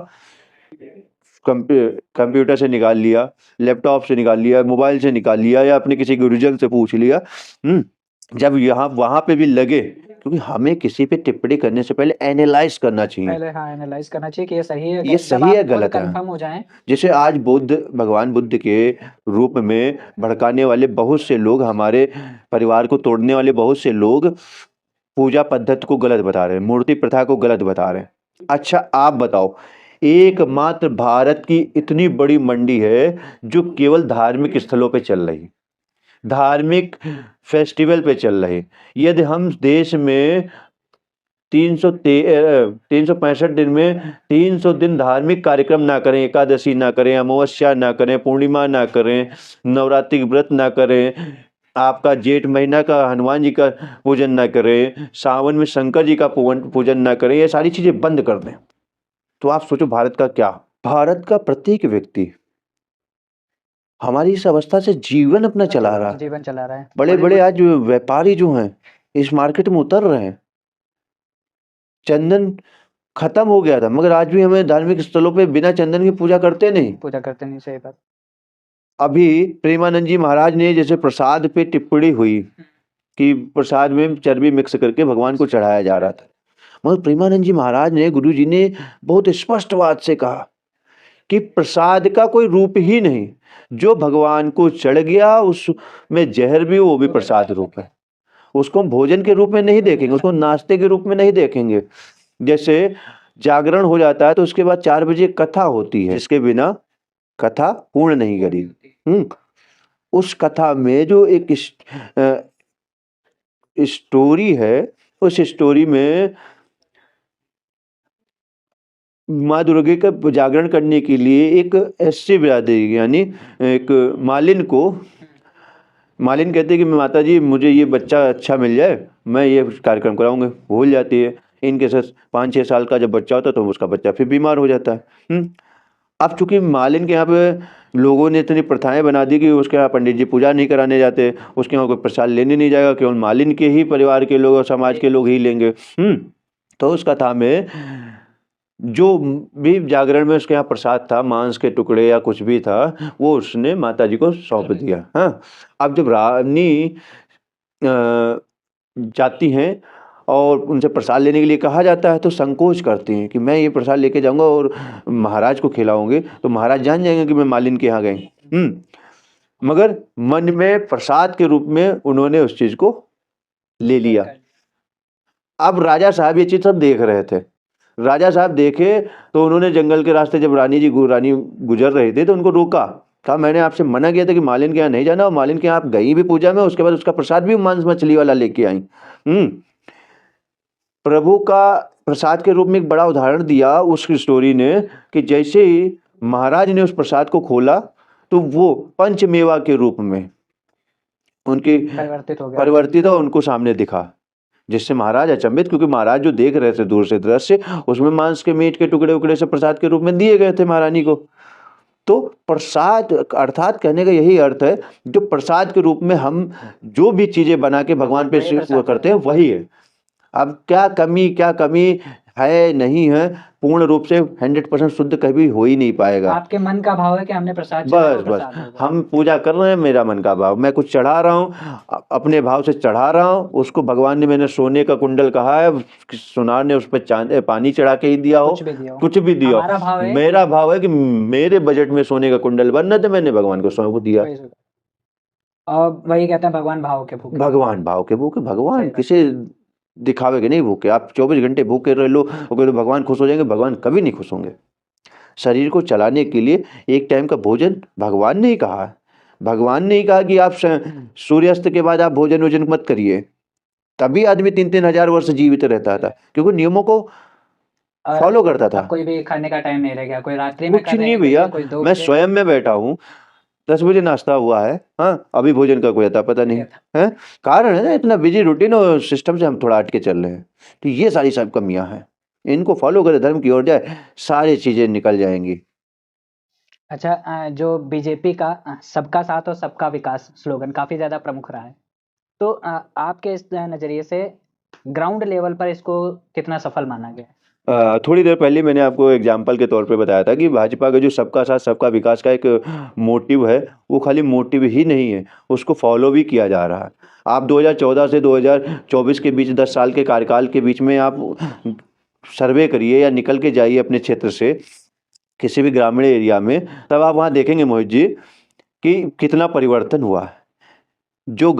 कंप्यूटर से निकाल लिया, लैपटॉप से निकाल लिया, मोबाइल से निकाल लिया, या अपने किसी गुरुजन से पूछ लिया। जब यहाँ वहां पे भी लगे, क्योंकि हमें किसी पे टिप्पणी करने से पहले एनालाइज करना चाहिए, एनालाइज करना चाहिए कि ये सही है, ये सही है, गलत है, कंफर्म हो जाए। जैसे आज भगवान बुद्ध के रूप में भड़काने वाले बहुत से लोग, हमारे परिवार को तोड़ने वाले बहुत से लोग पूजा पद्धति को गलत बता रहे हैं, मूर्ति प्रथा को गलत बता रहे हैं। अच्छा आप बताओ, एकमात्र भारत की इतनी बड़ी मंडी है जो केवल धार्मिक स्थलों पे चल रही, धार्मिक फेस्टिवल पे चल रही। यदि हम देश में 365 दिन में 300 दिन धार्मिक कार्यक्रम ना करें, एकादशी ना करें, अमावस्या ना करें, पूर्णिमा ना करें, नवरात्रि व्रत ना करें, आपका जेठ महीना का हनुमान जी का पूजन ना करें, सावन में शंकर जी का पूजन ना करें, ये सारी चीजें बंद कर दें, तो आप सोचो भारत का क्या, भारत का प्रत्येक व्यक्ति हमारी इस अवस्था से जीवन अपना चला रहा है। जीवन चला रहा है। बड़े बड़े आज व्यापारी जो हैं इस मार्केट में उतर रहे हैं। चंदन खत्म हो गया था, मगर आज भी हमें धार्मिक स्थलों पे बिना चंदन की पूजा करते नहीं। सही बात। अभी प्रेमानंद जी महाराज ने जैसे प्रसाद पे टिप्पणी हुई कि प्रसाद में चर्बी मिक्स करके भगवान को चढ़ाया जा रहा था, मगर प्रेमानंद जी महाराज ने, गुरु जी ने बहुत स्पष्ट बात से कहा कि प्रसाद का कोई रूप ही नहीं, जो भगवान को चढ़ गया उसमें जहर भी, वो भी प्रसाद रूप है। उसको हम भोजन के रूप में नहीं देखेंगे, उसको नाश्ते के रूप में नहीं देखेंगे। जैसे जागरण हो जाता है तो उसके बाद 4 बजे कथा होती है, जिसके बिना कथा पूर्ण नहीं करी। उस कथा में जो एक स्टोरी है, उस स्टोरी में माँ दुर्गे का जागरण करने के लिए एक एससी बिरादरी यानी एक मालिन कहते हैं कि माता जी मुझे ये बच्चा अच्छा मिल जाए, मैं ये कार्यक्रम कराऊंगा। भूल जाती है। इनके साथ 5-6 साल का जब बच्चा होता है तो उसका बच्चा फिर बीमार हो जाता है। अब चूंकि मालिन के यहाँ पे लोगों ने इतनी प्रथाएं बना दी कि उसके यहाँ पंडित जी पूजा नहीं कराने जाते, उसके यहाँ कोई प्रसाद लेने नहीं जाएगा, केवल मालिन के ही परिवार के लोग और समाज के लोग ही लेंगे। तो उस कथा में जो भी जागरण में उसके यहाँ प्रसाद था, मांस के टुकड़े या कुछ भी था, वो उसने माता जी को सौंप दिया। हाँ, अब जब रानी जाती हैं और उनसे प्रसाद लेने के लिए कहा जाता है तो संकोच करती हैं कि मैं ये प्रसाद लेके जाऊंगा और महाराज को खिलाऊंगे तो महाराज जान जाएंगे कि मैं मालिन के यहाँ गई। मगर मन में प्रसाद के रूप में उन्होंने उस चीज को ले लिया। अब राजा साहब ये चीज सब देख रहे थे। राजा साहब देखे तो उन्होंने जंगल के रास्ते जब रानी गुजर रही थी तो उनको रोका, कहा मैंने आपसे मना किया था कि मालिन के यहाँ नहीं जाना, और मालिन के यहाँ आप गई भी पूजा में, उसके बाद उसका प्रसाद भी मांस मछली वाला लेके आई। प्रभु का प्रसाद के रूप में एक बड़ा उदाहरण दिया उस स्टोरी ने कि जैसे ही महाराज ने उस प्रसाद को खोला तो वो पंचमेवा के रूप में उनकी परिवर्तित हो उनको सामने दिखा, जिससे महाराज अचंभित, क्योंकि महाराज जो देख रहे थे दूर से दृश्य, उसमें मांस के मीट के टुकड़े उकड़े से प्रसाद के रूप में दिए गए थे महारानी को। तो प्रसाद अर्थात कहने का यही अर्थ है, जो प्रसाद के रूप में हम जो भी चीजें बना के भगवान पे करते हैं वही है। अब क्या कमी है नहीं है, पूर्ण रूप से 100% शुद्ध कभी हो ही नहीं पाएगा। आपके मन का भाव है कि हमने प्रसाद बस हम पूजा कर रहे हैं, मेरा मन का भाव, मैं कुछ चढ़ा रहा हूँ, अपने भाव से चढ़ा रहा हूँ उसको। भगवान ने मैंने सोने का कुंडल कहा है, सुनार ने उस पर पानी चढ़ा के ही दिया हो, कुछ भी दिया, मेरा भाव है कि मेरे बजट में सोने का कुंडल बनना था, मैंने भगवान को सौंप दिया। और वही कहते हैं भगवान भाव के भूखे। भगवान किसी दिखावे के नहीं भूखे। आप 24 घंटे भूखे रह लो तो भगवान खुश हो जाएंगे? भगवान कभी नहीं खुश होंगे। शरीर को चलाने के लिए एक टाइम का भोजन भगवान ने ही कहा है। भगवान ने ही कहा कि आप सूर्यास्त के बाद आप भोजन मत करिए, तभी आदमी 3-3 हजार वर्ष जीवित रहता था, क्योंकि नियमों को फॉलो करता था। कोई भी खाने का टाइम नहीं रह गया, कोई रात्रि में कुछ नहीं भैया, मैं स्वयं में बैठा हूँ, 10 बजे नाश्ता हुआ है, हाँ अभी भोजन का कोई अता पता नहीं है। कारण है ना इतना बिजी रूटीन और सिस्टम से हम थोड़ा हटके चल रहे हैं। तो ये सारी सब कमियां हैं, इनको फॉलो करे, धर्म की ओर जाए, सारी चीजें निकल जाएंगी। अच्छा, जो बीजेपी का सबका साथ और सबका विकास स्लोगन काफी ज्यादा प्रमुख रहा है, तो आपके इस नजरिए से ग्राउंड लेवल पर इसको कितना सफल माना गया? थोड़ी देर पहले मैंने आपको एग्जाम्पल के तौर पे बताया था कि भाजपा का जो सबका साथ सबका विकास का एक मोटिव है, वो खाली मोटिव ही नहीं है, उसको फॉलो भी किया जा रहा है। आप 2014 से 2024 के बीच 10 साल के कार्यकाल के बीच में आप सर्वे करिए या निकल के जाइए अपने क्षेत्र से किसी भी ग्रामीण एरिया में, तब आप वहाँ देखेंगे मोहित जी कि कितना परिवर्तन हुआ है। जो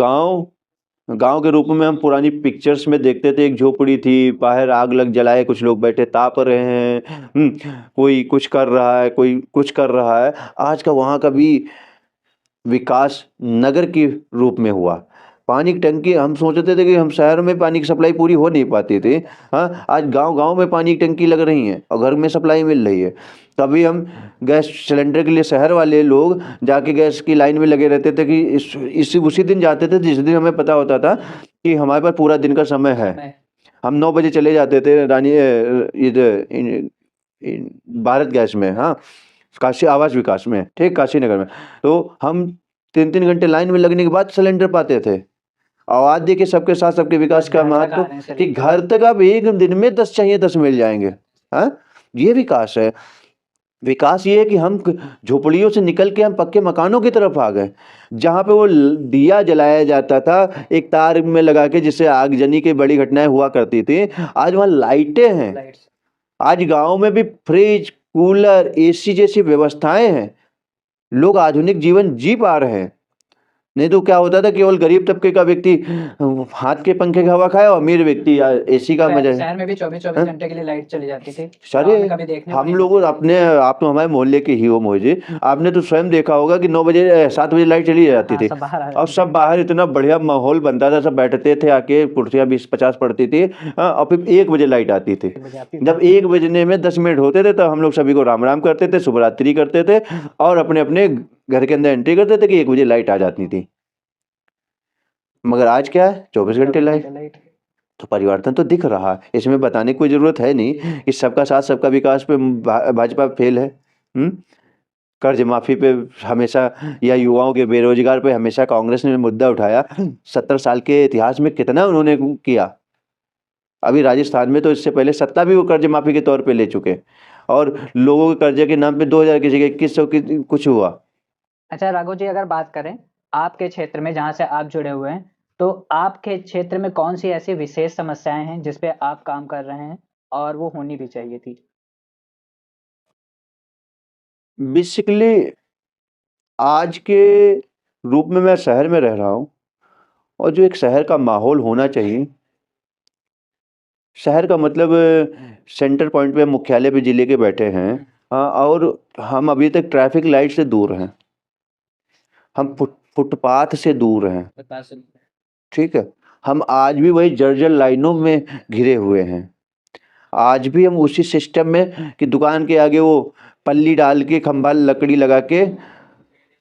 गांव के रूप में हम पुरानी पिक्चर्स में देखते थे, एक झोपड़ी थी, बाहर आग लग जलाए, कुछ लोग बैठे ताप रहे हैं, कोई कुछ कर रहा है, कोई कुछ कर रहा है। आज का वहाँ का भी विकास नगर के रूप में हुआ। पानी की टंकी, हम सोचते थे कि हम शहर में पानी की सप्लाई पूरी हो नहीं पाती थी, हाँ आज गांव में पानी की टंकी लग रही हैं और घर में सप्लाई मिल रही है। तभी हम गैस सिलेंडर के लिए शहर वाले लोग जाके गैस की लाइन में लगे रहते थे कि उसी दिन जाते थे जिस दिन हमें पता होता था कि हमारे पास पूरा दिन का समय है। हम 9 बजे चले जाते थे भारत गैस में, हाँ काशी आवास विकास में, ठीक, काशी नगर में। तो हम 3-3 घंटे लाइन में लगने के बाद सिलेंडर पाते थे। और आज देखिए सबके साथ सबके विकास का घर तक आ महत्व रहे हैं कि सिलेंडर। घर तक अब एक दिन में 10 चाहिए 10 मिल जाएंगे। हाँ, ये विकास है। विकास ये है कि हम झोपड़ियों से निकल के हम पक्के मकानों की तरफ आ गए। जहाँ पे वो दिया जलाया जाता था एक तार में लगा के, जिससे आगजनी की बड़ी घटनाएं हुआ करती थी, आज वहाँ लाइटें हैं। लाइट्स। आज गांव में भी फ्रिज, कूलर, एसी जैसी व्यवस्थाएं हैं। लोग आधुनिक जीवन जी पा रहे हैं। नहीं तो क्या होता था, केवल गरीब तबके का व्यक्ति हाथ के पंखे की हवा खाए और अमीर व्यक्ति या एसी का मजा है। शहर में भी 24-24 हाँ? घंटे के लिए लाइट चली जाती थी। सारे गाँव में कभी देखने को हम नहीं लोग मिलती थी। अपने, आप तो हमारे मोहल्ले के ही हो मोहित जी, आपने तो स्वयं देखा होगा कि 9 बजे 7 बजे लाइट चली जाती हाँ, थी। सब बाहर आ और जाते सब बाहर इतना बढ़िया माहौल बनता था, सब बैठते थे आके, कुर्सियां 20-50 पड़ती थी। और फिर 1 बजे लाइट आती थी। थे। बजे आती थी। जब 1 बजने में 10 मिनट होते थे तो हम लोग सभी को राम राम करते थे, शुभरात्रि करते थे और अपने अपने घर के अंदर एंट्री करते थे कि 1 बजे लाइट आ जाती थी। मगर आज क्या है, 24 घंटे लाइट। लाइट। तो परिवर्तन तो दिख रहा है, इसमें बताने की कोई जरूरत है नहीं कि सबका साथ सबका विकास पे भाजपा फेल है। कर्ज माफी पे हमेशा, या युवाओं के बेरोजगार पे हमेशा कांग्रेस ने मुद्दा उठाया। 70 साल के इतिहास में कितना उन्होंने किया। अभी राजस्थान में तो इससे पहले सत्ता भी वो कर्ज माफी के तौर पे ले चुके, और लोगों के कर्जे के नाम पे 2000 की जगह 2100 की कुछ हुआ। अच्छा राघव जी, अगर बात करें आपके क्षेत्र में जहाँ से आप जुड़े हुए हैं, तो आपके क्षेत्र में कौन सी ऐसी विशेष समस्याएं हैं जिस पे आप काम कर रहे हैं और वो होनी भी चाहिए थी? बेसिकली आज के रूप में मैं शहर में रह रहा हूँ, और जो एक शहर का माहौल होना चाहिए, शहर का मतलब सेंटर पॉइंट पे, मुख्यालय पे जिले के बैठे हैं। हाँ, और हम अभी तक ट्रैफिक लाइट से दूर हैं, हम फुटपाथ से दूर हैं, ठीक है। हम आज भी वही जर्जर लाइनों में घिरे हुए हैं। आज भी हम उसी सिस्टम में कि दुकान के आगे वो पल्ली डाल के, खंभा लकड़ी लगा के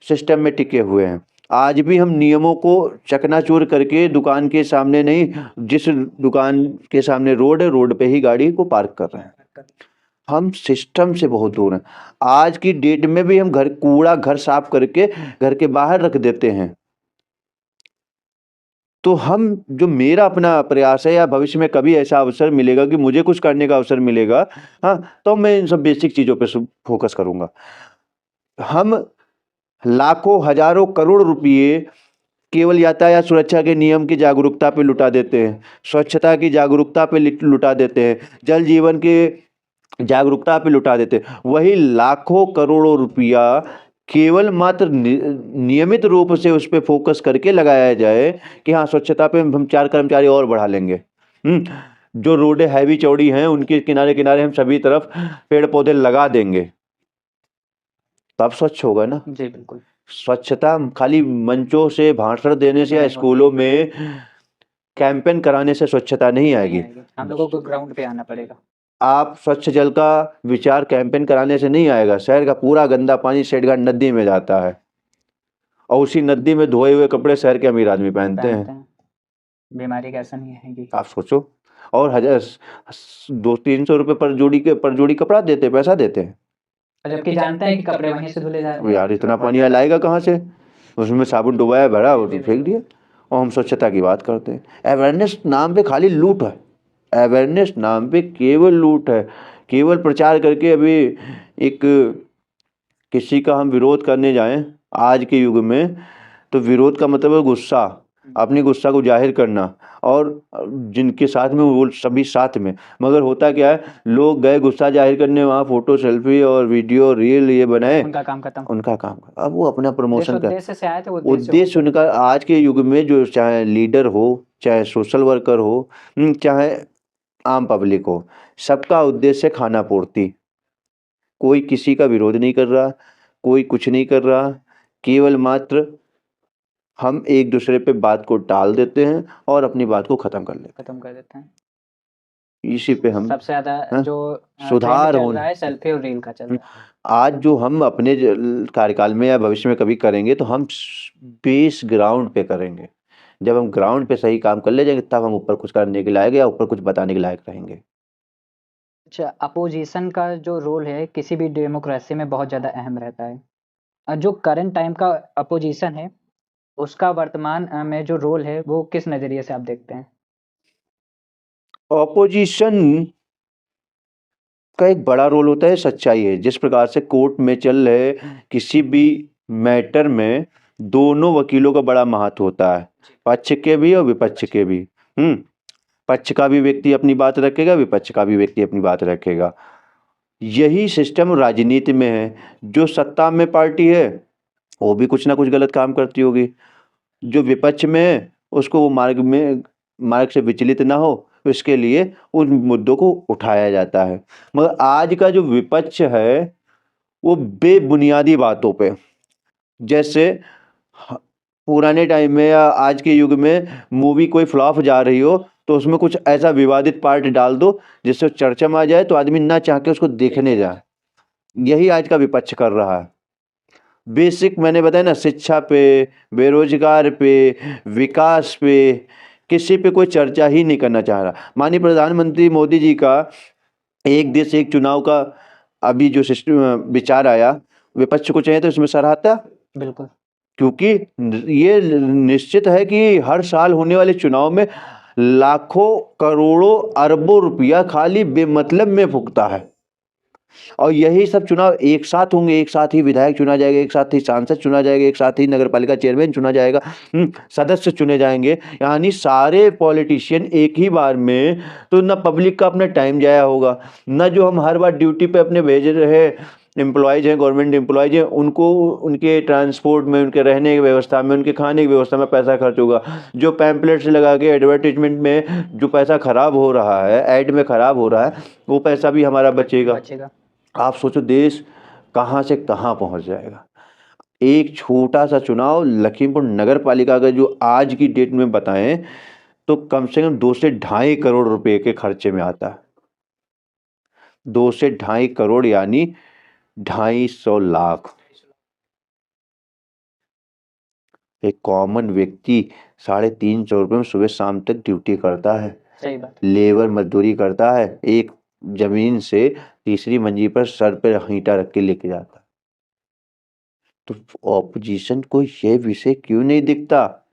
सिस्टम में टिके हुए हैं। आज भी हम नियमों को चकनाचूर करके दुकान के सामने नहीं, जिस दुकान के सामने रोड है, रोड पे ही गाड़ी को पार्क कर रहे हैं। हम सिस्टम से बहुत दूर हैं। आज की डेट में भी हम कूड़ा घर साफ करके घर के बाहर रख देते हैं। तो हम, जो मेरा अपना प्रयास है, या भविष्य में कभी ऐसा अवसर मिलेगा कि मुझे कुछ करने का अवसर मिलेगा, हाँ, तो मैं इन सब बेसिक चीज़ों पे फोकस करूँगा। हम लाखों हजारों करोड़ रुपये केवल यातायात सुरक्षा के नियम की जागरूकता पे लुटा देते हैं, स्वच्छता की जागरूकता पे लुटा देते हैं, जल जीवन के जागरूकता पे लुटा देते हैं। वही लाखों करोड़ों रुपया केवल मात्र नियमित रूप से उस पर फोकस करके लगाया जाए कि हाँ, स्वच्छता पे हम 4 कर्मचारी और बढ़ा लेंगे। जो रोडें हैवी चौड़ी हैं उनके किनारे किनारे हम सभी तरफ पेड़ पौधे लगा देंगे, तब स्वच्छ होगा ना। जी बिल्कुल। स्वच्छता खाली मंचों से, भाषण देने से, या स्कूलों में कैंपेन कराने से स्वच्छता नहीं आएगी। हम लोगों को ग्राउंड पे आना पड़ेगा। आप स्वच्छ जल का विचार कैंपेन कराने से नहीं आएगा। शहर का पूरा गंदा पानी सेठघाट नदी में जाता है, और उसी नदी में धोए हुए कपड़े शहर के अमीर आदमी पहनते हैं। बीमारी कैसा नहीं आएगी, आप सोचो। और 200-300 रुपये पर जोड़ी कपड़ा देते, पैसा देते हैं, जबकि जानते हैं कि कपड़े वहीं से धुले जा रहे हैं। यार इतना पानी लाएगा कहाँ से? उसमें साबुन डुबाया, भरा और फेंक दिया। और हम स्वच्छता की बात करते हैं। अवेयरनेस नाम पे खाली लूट है, अवेयरनेस नाम पे केवल लूट है। केवल प्रचार करके अभी एक किसी का हम विरोध करने जाएं आज के युग में, तो विरोध का मतलब है गुस्सा, अपनी गुस्सा को जाहिर करना, और जिनके साथ में वो सभी साथ में। मगर होता क्या है, लोग गए गुस्सा जाहिर करने, वहाँ फोटो, सेल्फी और वीडियो रील ये बनाए, उनका काम खत्म। उनका काम। अब वो अपना प्रमोशन कर, उद्देश्य से आए थे, उद्देश्य उनका। आज के युग में जो चाहे लीडर हो, चाहे सोशल वर्कर हो, चाहे आम पब्लिक हो, सबका उद्देश्य खाना पूर्ति। कोई किसी का विरोध नहीं कर रहा, कोई कुछ नहीं कर रहा, केवल मात्र हम एक दूसरे पे बात को टाल देते हैं और अपनी बात को खत्म कर देते हैं। इसी पे हम सबसे ज्यादा जो सुधार चल होना रहा है, सेल्फी और रील का चल रहा है। आज जो हम अपने कार्यकाल में या भविष्य में कभी करेंगे, तो हम बेस ग्राउंड पे करेंगे। जब हम ग्राउंड पे सही काम कर ले जाएंगे, तब हम ऊपर कुछ करने के लायक या ऊपर कुछ बताने के लायक रहेंगे। अच्छा, अपोजिशन का जो रोल है किसी भी डेमोक्रेसी में बहुत ज़्यादा अहम रहता है। जो करंट टाइम का अपोजिशन है, उसका वर्तमान में जो रोल है वो किस नज़रिए से आप देखते हैं? ऑपोजिशन का एक बड़ा रोल होता है, सच्चाई है। जिस प्रकार से कोर्ट में चल रहे किसी भी मैटर में दोनों वकीलों का बड़ा महत्व होता है, पक्ष के भी और विपक्ष के भी। पक्ष का भी व्यक्ति अपनी बात रखेगा, विपक्ष का भी व्यक्ति अपनी बात रखेगा। यही सिस्टम राजनीति में है। जो सत्ता में पार्टी है वो भी कुछ ना कुछ गलत काम करती होगी, जो विपक्ष में है उसको वो मार्ग से विचलित ना हो, इसके लिए उन मुद्दों को उठाया जाता है। मगर आज का जो विपक्ष है वो बेबुनियादी बातों पे, जैसे पुराने टाइम में या आज के युग में मूवी कोई फ्लॉप जा रही हो तो उसमें कुछ ऐसा विवादित पार्ट डाल दो जिससे चर्चा में आ जाए तो आदमी ना चाह के उसको देखने जाए। यही आज का विपक्ष कर रहा है। बेसिक मैंने बताया ना, शिक्षा पे, बेरोजगार पे, विकास पे, किसी पे कोई चर्चा ही नहीं करना चाह रहा। माननीय प्रधानमंत्री मोदी जी का एक देश एक चुनाव का अभी जो सिस्टम विचार आया, विपक्ष को चाहिए तो इसमें सराहता, बिल्कुल। क्योंकि ये निश्चित है कि हर साल होने वाले चुनाव में लाखों करोड़ों अरबों रुपया खाली बेमतलब में फूकता है। और यही सब चुनाव एक साथ होंगे, एक साथ ही विधायक चुना जाएगा, एक साथ ही सांसद चुना जाएगा, एक साथ ही नगर पालिका चेयरमैन चुना जाएगा, सदस्य चुने जाएंगे, यानी सारे पॉलिटिशियन एक ही बार में। तो न पब्लिक का अपना टाइम जाया होगा, न जो हम हर बार ड्यूटी पे अपने भेज रहे एम्प्लॉयज हैं, गवर्नमेंट एम्प्लॉयज हैं, उनको उनके ट्रांसपोर्ट में, उनके रहने की व्यवस्था में, उनके खाने की व्यवस्था में पैसा खर्च होगा। जो पैम्पलेट्स लगा के एडवर्टीजमेंट में जो पैसा खराब हो रहा है, ऐड में खराब हो रहा है, वो पैसा भी हमारा बचेगा। आप सोचो देश कहाँ से कहाँ पहुँच जाएगा। एक छोटा सा चुनाव लखीमपुर नगर पालिका का जो आज की डेट में बताएं तो कम से कम 2 से 2.5 करोड़ रुपए के खर्चे में आता है। 2 से 2.5 करोड़ यानी 250 लाख। एक कॉमन व्यक्ति 350 रुपये में सुबह शाम तक ड्यूटी करता है, सही बात। लेबर मजदूरी करता है, एक जमीन से तीसरी मंजिल पर सर पे ईंटा रख के लेके जाता है। तो ऑपोजिशन को ये विषय क्यों नहीं दिखता?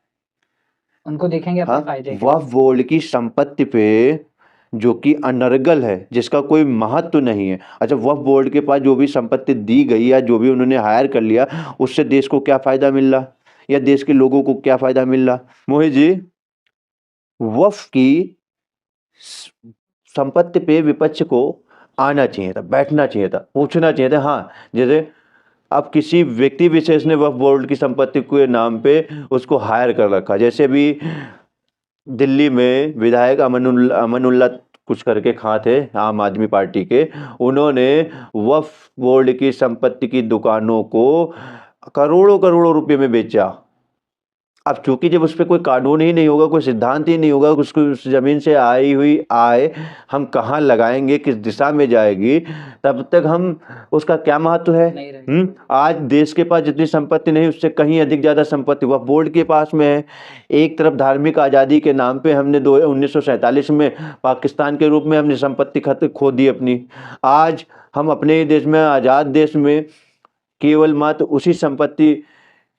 उनको देखेंगे अपने फायदे के। वक्फ बोर्ड की संपत्ति पे जो कि अनर्गल है, जिसका कोई महत्व नहीं है। अच्छा, वक्फ बोर्ड के पास जो भी संपत्ति दी गई या जो भी उन्होंने हायर कर लिया, उससे देश को क्या फायदा मिल रहा या देश के लोगों को क्या फायदा मिल रहा? मोहित जी, वक्फ की संपत्ति पे विपक्ष को आना चाहिए था, बैठना चाहिए था, पूछना चाहिए था। हाँ, जैसे अब किसी व्यक्ति विशेष ने वक्फ बोर्ड की संपत्ति के नाम पे उसको हायर कर रखा, जैसे भी दिल्ली में विधायक अमनुल्लाह कुछ करके खां थे, आम आदमी पार्टी के, उन्होंने वक्फ बोर्ड की संपत्ति की दुकानों को करोड़ों करोड़ों रुपए में बेचा। अब चूंकि जब उस पर कोई कानून ही नहीं होगा, कोई सिद्धांत ही नहीं होगा, उसको उस जमीन से आई हुई आय हम कहाँ लगाएंगे, किस दिशा में जाएगी, तब तक हम उसका क्या महत्व है? आज देश के पास जितनी संपत्ति नहीं, उससे कहीं अधिक ज़्यादा संपत्ति वह बोर्ड के पास में है। एक तरफ धार्मिक आज़ादी के नाम पे हमने 1947 में पाकिस्तान के रूप में हमने संपत्ति खो दी अपनी। आज हम अपने ही देश में, आज़ाद देश में, केवल मात्र उसी संपत्ति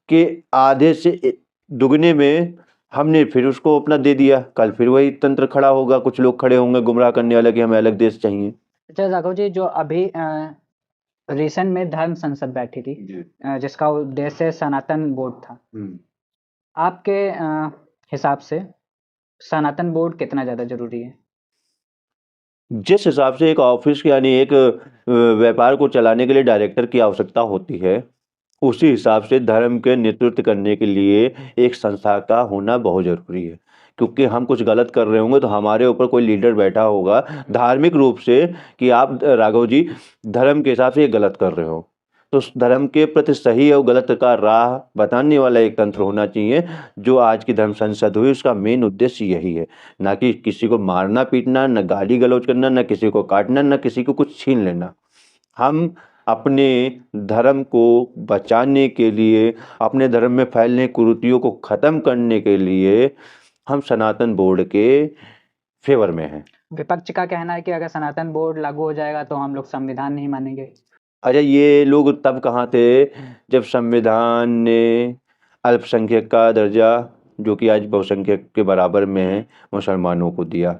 के आधे से दुगने में हमने फिर उसको अपना दे दिया। कल फिर वही तंत्र खड़ा होगा, कुछ लोग खड़े होंगे गुमराह करने वाले कि हमें अलग देश चाहिए। अच्छा राघव जी, जो अभी रिसेंट में धर्म संसद बैठी थी, जिसका उद्देश्य सनातन बोर्ड था, आपके हिसाब से सनातन बोर्ड कितना ज़्यादा जरूरी है? जिस हिसाब से एक ऑफिस यानी एक व्यापार को चलाने के लिए डायरेक्टर की आवश्यकता होती है, उसी हिसाब से धर्म के नेतृत्व करने के लिए एक संस्था का होना बहुत ज़रूरी है। क्योंकि हम कुछ गलत कर रहे होंगे तो हमारे ऊपर कोई लीडर बैठा होगा धार्मिक रूप से कि आप राघव जी धर्म के हिसाब से ये गलत कर रहे हो, तो उस धर्म के प्रति सही और गलत का राह बताने वाला एक तंत्र होना चाहिए। जो आज की धर्म संसद हुई उसका मेन उद्देश्य यही है, ना कि किसी को मारना पीटना, न गाली गलौज करना, न किसी को काटना, न किसी को कुछ छीन लेना। हम अपने धर्म को बचाने के लिए, अपने धर्म में फैलने कुरीतियों को ख़त्म करने के लिए हम सनातन बोर्ड के फेवर में हैं। विपक्ष का कहना है कि अगर सनातन बोर्ड लागू हो जाएगा तो हम लोग संविधान नहीं मानेंगे। अच्छा, ये लोग तब कहाँ थे जब संविधान ने अल्पसंख्यक का दर्जा, जो कि आज बहुसंख्यक के बराबर में है, मुसलमानों को दिया।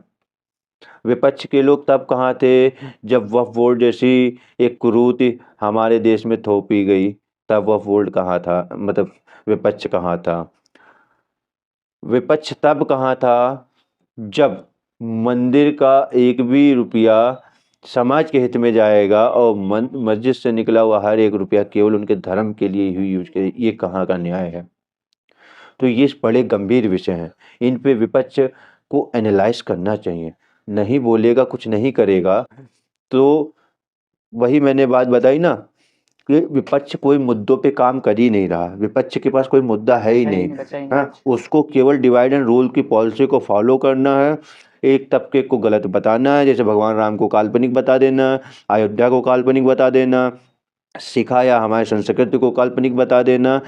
विपक्ष के लोग तब कहाँ थे जब वक्फ बोर्ड जैसी एक कुरीति हमारे देश में थोपी गई, तब वक्फ बोर्ड कहाँ था, मतलब विपक्ष कहाँ था। विपक्ष तब कहाँ था जब मंदिर का एक भी रुपया समाज के हित में जाएगा और मस्जिद से निकला हुआ हर एक रुपया केवल उनके धर्म के लिए ही यूज करे। ये कहाँ का न्याय है। तो ये बड़े गंभीर विषय हैं, इन पे विपक्ष को एनालाइज करना चाहिए। नहीं बोलेगा, कुछ नहीं करेगा, तो वही मैंने बात बताई ना कि विपक्ष कोई मुद्दों पे काम कर ही नहीं रहा। विपक्ष के पास कोई मुद्दा है ही नहीं। बचा ही हाँ, उसको केवल डिवाइड एंड रूल की पॉलिसी को फॉलो करना है, एक तबके को गलत बताना है, जैसे भगवान राम को काल्पनिक बता देना, अयोध्या को काल्पनिक बता देना, सिखाया हमारे संस्कृति को काल्पनिक बता देना,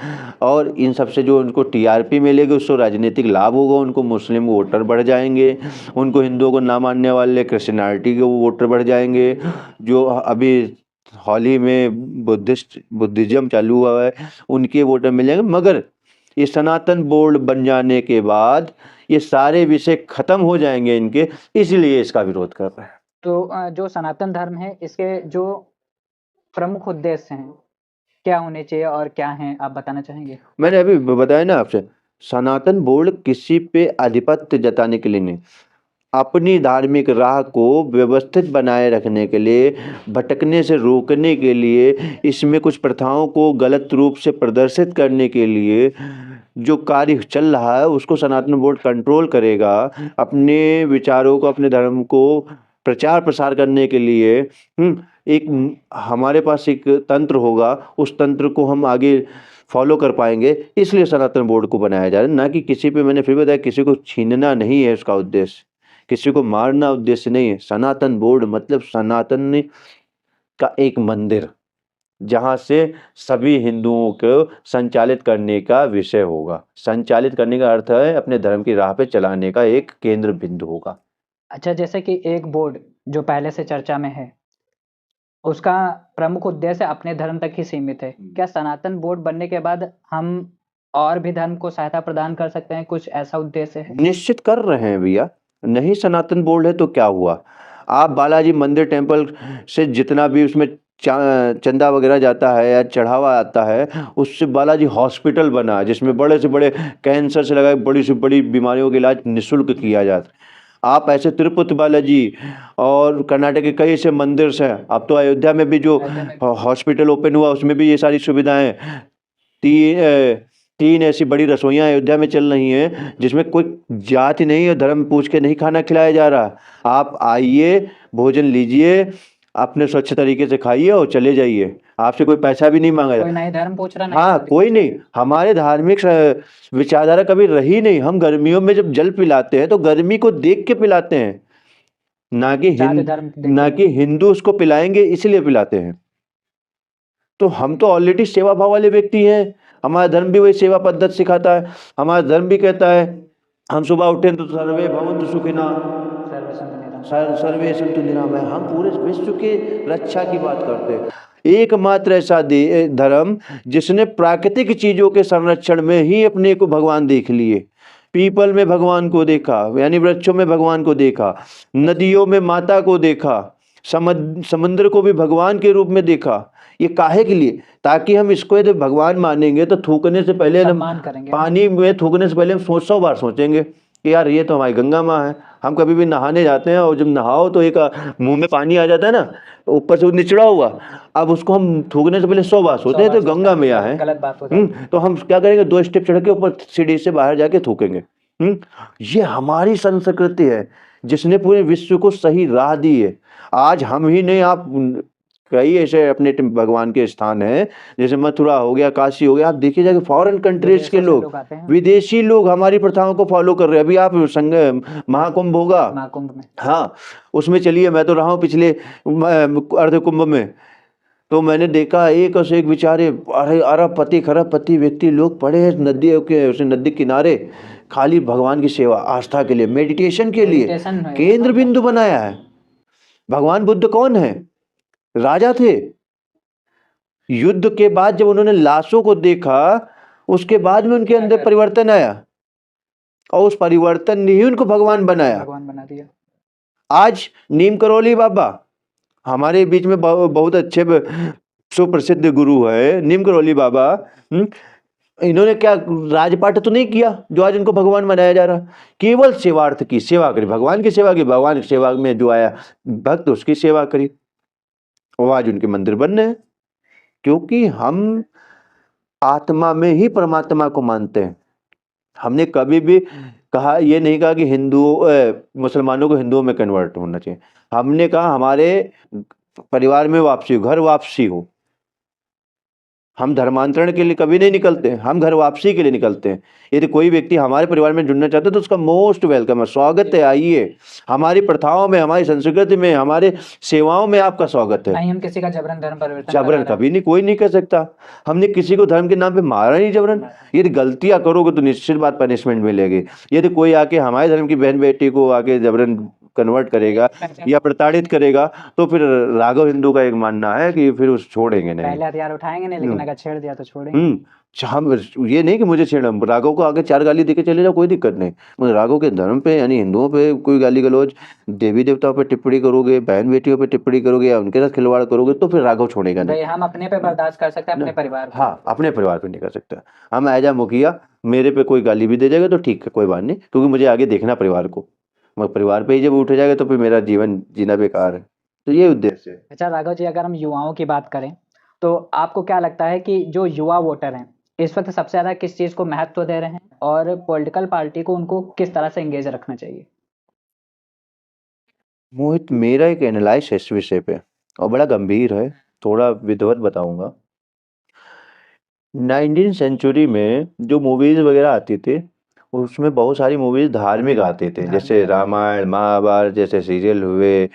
और इन सब से जो उनको टीआरपी मिलेगी उससे राजनीतिक लाभ होगा। उनको मुस्लिम वोटर बढ़ जाएंगे, उनको हिंदुओं को ना मानने वाले क्रिश्चियनिटी के वोटर बढ़ जाएंगे। जो अभी हाल ही में बुद्धिज्म चालू हुआ है, उनके वोटर मिल जाएंगे। मगर ये सनातन बोर्ड बन जाने के बाद ये सारे विषय खत्म हो जाएंगे इनके, इसलिए इसका विरोध कर रहे हैं। तो जो सनातन धर्म है इसके जो प्रमुख उद्देश्य हैं क्या होने चाहिए और क्या हैं, आप बताना चाहेंगे? मैंने अभी बताया ना आपसे, सनातन बोर्ड किसी पे आधिपत्य जताने के लिए नहीं, अपनी धार्मिक राह को व्यवस्थित बनाए रखने के लिए, भटकने से रोकने के लिए, इसमें कुछ प्रथाओं को गलत रूप से प्रदर्शित करने के लिए जो कार्य चल रहा है उसको सनातन बोर्ड कंट्रोल करेगा। अपने विचारों को, अपने धर्म को प्रचार प्रसार करने के लिए एक हमारे पास एक तंत्र होगा, उस तंत्र को हम आगे फॉलो कर पाएंगे। इसलिए सनातन बोर्ड को बनाया जा रहा है, ना कि किसी पे, मैंने फिर बताया, किसी को छीनना नहीं है उसका उद्देश्य, किसी को मारना उद्देश्य नहीं है। सनातन बोर्ड मतलब सनातन का एक मंदिर, जहाँ से सभी हिंदुओं को संचालित करने का विषय होगा। संचालित करने का अर्थ है अपने धर्म की राह पे चलाने का एक केंद्र बिंदु होगा। अच्छा, जैसे कि एक बोर्ड जो पहले से चर्चा में है उसका प्रमुख उद्देश्य अपने धर्म तक ही सीमित है, क्या सनातन बोर्ड बनने के बाद हम और भी धर्म को सहायता प्रदान कर सकते हैं? कुछ ऐसा उद्देश्य है? निश्चित कर रहे हैं भैया। नहीं सनातन बोर्ड है तो क्या हुआ, आप बालाजी मंदिर टेम्पल से जितना भी उसमें चंदा वगैरह जाता है या चढ़ावा आता है, उससे बालाजी हॉस्पिटल बना जिसमें बड़े से बड़े कैंसर से लगाए बड़ी से बड़ी बीमारियों का इलाज निःशुल्क किया जाता। आप ऐसे तिरुपति बालाजी और कर्नाटक के कई ऐसे मंदिर हैं। अब तो अयोध्या में भी जो हॉस्पिटल ओपन हुआ उसमें भी ये सारी सुविधाएं, तीन ऐसी बड़ी रसोइयाँ अयोध्या में चल रही हैं जिसमें कोई जाति नहीं है, धर्म पूछ के नहीं खाना खिलाया जा रहा। आप आइए, भोजन लीजिए, अपने स्वच्छ तरीके से खाइए और चले जाइए, आपसे कोई पैसा भी नहीं मांगा कोई जाता। नहीं धर्म पूछ रहा, नहीं हाँ, कोई नहीं। हमारे धार्मिक विचारधारा कभी रही नहीं। हम गर्मियों में जब जल पिलाते हैं तो गर्मी को देख के पिलाते हैं, ना कि हिंदू उसको पिलाएंगे इसलिए पिलाते हैं। तो हम तो ऑलरेडी सेवा भाव वाले व्यक्ति हैं। हमारा धर्म भी वही सेवा पद्धति सिखाता है। हमारा धर्म भी कहता है हम सुबह उठें तो सर्वे भवन्तु सुखिनः सर्वे सन्तु निरामयाः। हम पूरे विश्व के रक्षा की बात करते हैं। एकमात्र ऐसा धर्म जिसने प्राकृतिक चीजों के संरक्षण में ही अपने को भगवान देख लिए। पीपल में भगवान को देखा, यानी वृक्षों में भगवान को देखा, नदियों में माता को देखा, समुद्र को भी भगवान के रूप में देखा। ये काहे के लिए? ताकि हम इसको यदि भगवान मानेंगे तो थूकने से पहले हम पानी में थूकने से पहले हम 100 बार सोचेंगे कि यार ये तो हमारी गंगा माँ है। हम कभी भी नहाने जाते हैं और जब नहाओ तो एक मुंह में पानी आ जाता है ना, ऊपर से निचड़ा हुआ, अब उसको हम थूकने से पहले 100 बार सोचते हैं तो गंगा मैया है। गलत बात होता है। तो हम क्या करेंगे, 2 स्टेप चढ़ के ऊपर सीढ़ी से बाहर जाके थूकेंगे। ये हमारी संस्कृति है जिसने पूरे विश्व को सही राह दी है। आज हम ही नहीं, आप कई ऐसे अपने भगवान के स्थान हैं, जैसे मथुरा हो गया, काशी हो गया। आप देखिए जाके फॉरेन कंट्रीज के लोग, विदेशी लोग हमारी प्रथाओं को फॉलो कर रहे हैं। अभी आप महाकुंभ होगा, महाकुंभ में, हाँ उसमें चलिए, मैं तो रहा हूँ पिछले अर्ध कुंभ में, तो मैंने देखा एक से एक बेचारे अरबपति खरबपति व्यक्ति लोग पड़े हैं नदी के किनारे, खाली भगवान की सेवा, आस्था के लिए, मेडिटेशन के लिए मेडिटेशन है। केंद्र बिंदु बनाया है। भगवान बुद्ध कौन है? राजा थे। युद्ध के बाद जब उन्होंने लाशों को देखा, उसके बाद में उनके अंदर परिवर्तन आया और उस परिवर्तन ने ही उनको भगवान बनाया। भगवान बना दिया। आज नीम करौली बाबा हमारे बीच में बहुत अच्छे सुप्रसिद्ध गुरु है, नीम करौली बाबा। इन्होंने क्या राजपाट तो नहीं किया जो आज इनको भगवान बनाया जा रहा। केवल सेवार्थ की सेवा करी, भगवान की सेवा की, भगवान की सेवा में जो आया भक्त उसकी सेवा करी, और आज उनके मंदिर बन रहे हैं। क्योंकि हम आत्मा में ही परमात्मा को मानते हैं। हमने कभी भी कहा, ये नहीं कहा कि मुसलमानों को हिंदुओं में कन्वर्ट होना चाहिए। हमने कहा हमारे परिवार में वापसी हो, घर वापसी हो। हम धर्मांतरण के लिए कभी नहीं निकलते, हम घर वापसी के लिए निकलते हैं। यदि कोई व्यक्ति हमारे परिवार में जुड़ना चाहता है तो उसका मोस्ट वेलकम है, स्वागत है, आइए। हमारी प्रथाओं में, हमारी संस्कृति में, हमारे सेवाओं में आपका स्वागत है। नहीं हम किसी का जबरन धर्म परिवर्तन जबरन कभी नहीं, कोई नहीं कर सकता। हमने किसी को धर्म के नाम पे मारा नहीं जबरन। यदि गलतियां करोगे तो निश्चित बात पनिशमेंट मिलेगी। यदि कोई आके हमारे धर्म की बहन बेटी को आके जबरन कन्वर्ट करेगा या प्रताड़ित करेगा तो फिर राघव हिंदू का एक मानना है कि फिर उस छोड़ेंगे नहीं। पहले हथियार उठाएंगे नहीं, लेकिन अगर छेड़ दिया तो छोड़ेंगे। हम ये नहीं कि मुझे छेड़ा, राघव को आगे 4 गाली देके चले जाओ, कोई दिक्कत नहीं। मुझे राघव के धर्म पे यानी हिंदुओं पे कोई गाली गलौज, देवी देवताओं पे टिप्पणी करोगे, बहन बेटियों पे टिप्पणी करोगे या उनके साथ खिलवाड़ करोगे तो फिर राघव छोड़ेगा नहीं। हम अपने पे बर्दाश्त कर सकते हैं, अपने परिवार पे। हाँ, अपने परिवार पे नहीं कर सकता। हम एज मुखिया मेरे पे कोई गाली भी दे जाएगा तो ठीक है, कोई बात नहीं, क्योंकि मुझे आगे देखना परिवार को। मगर परिवार पे ही जब उठ जाएगा तो फिर मेरा जीवन जीना बेकार है। तो ये उद्देश्य है। अच्छा राघव जी, अगर हम युवाओं की बात करें तो आपको क्या लगता है कि जो युवा वोटर हैं इस वक्त सबसे ज्यादा किस चीज को महत्व दे रहे हैं, और पॉलिटिकल पार्टी को उनको किस तरह से एंगेज रखना चाहिए? मोहित, मेरा एक एनालाइज है इस विषय पे और बड़ा गंभीर है, थोड़ा विधिवत बताऊंगा। 19वीं सेंचुरी में जो मूवीज वगैरह आती थी उसमें बहुत सारी मूवीज धार्मिक आते थे, जैसे रामायण, महाभारत जैसे सीरियल हुए,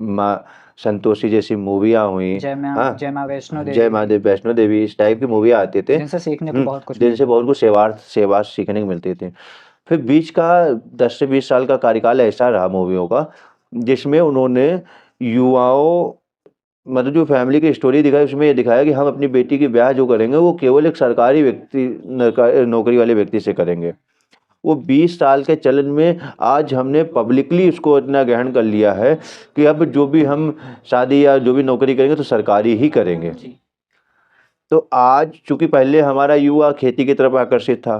माँ संतोषी जैसी मूवियाँ हुई, जय माँ हाँ, जय माँ वैष्णो देवी, जय महादेव वैष्णो देवी, इस टाइप की मूवी आते थे, जिनसे सीखने को बहुत कुछ जिनसे बहुत कुछ सेवा सीखने को मिलती थी। फिर बीच का 10 से 20 साल का कार्यकाल ऐसा रहा मूवियों का जिसमें उन्होंने युवाओं, मतलब जो फैमिली की स्टोरी दिखाई उसमें ये दिखाया कि हम अपनी बेटी की ब्याह जो करेंगे वो केवल एक सरकारी व्यक्ति, नौकरी वाले व्यक्ति से करेंगे। वो 20 साल के चलन में आज हमने पब्लिकली उसको इतना ग्रहण कर लिया है कि अब जो भी हम शादी या जो भी नौकरी करेंगे तो सरकारी ही करेंगे। तो आज चूंकि पहले हमारा युवा खेती की तरफ आकर्षित था,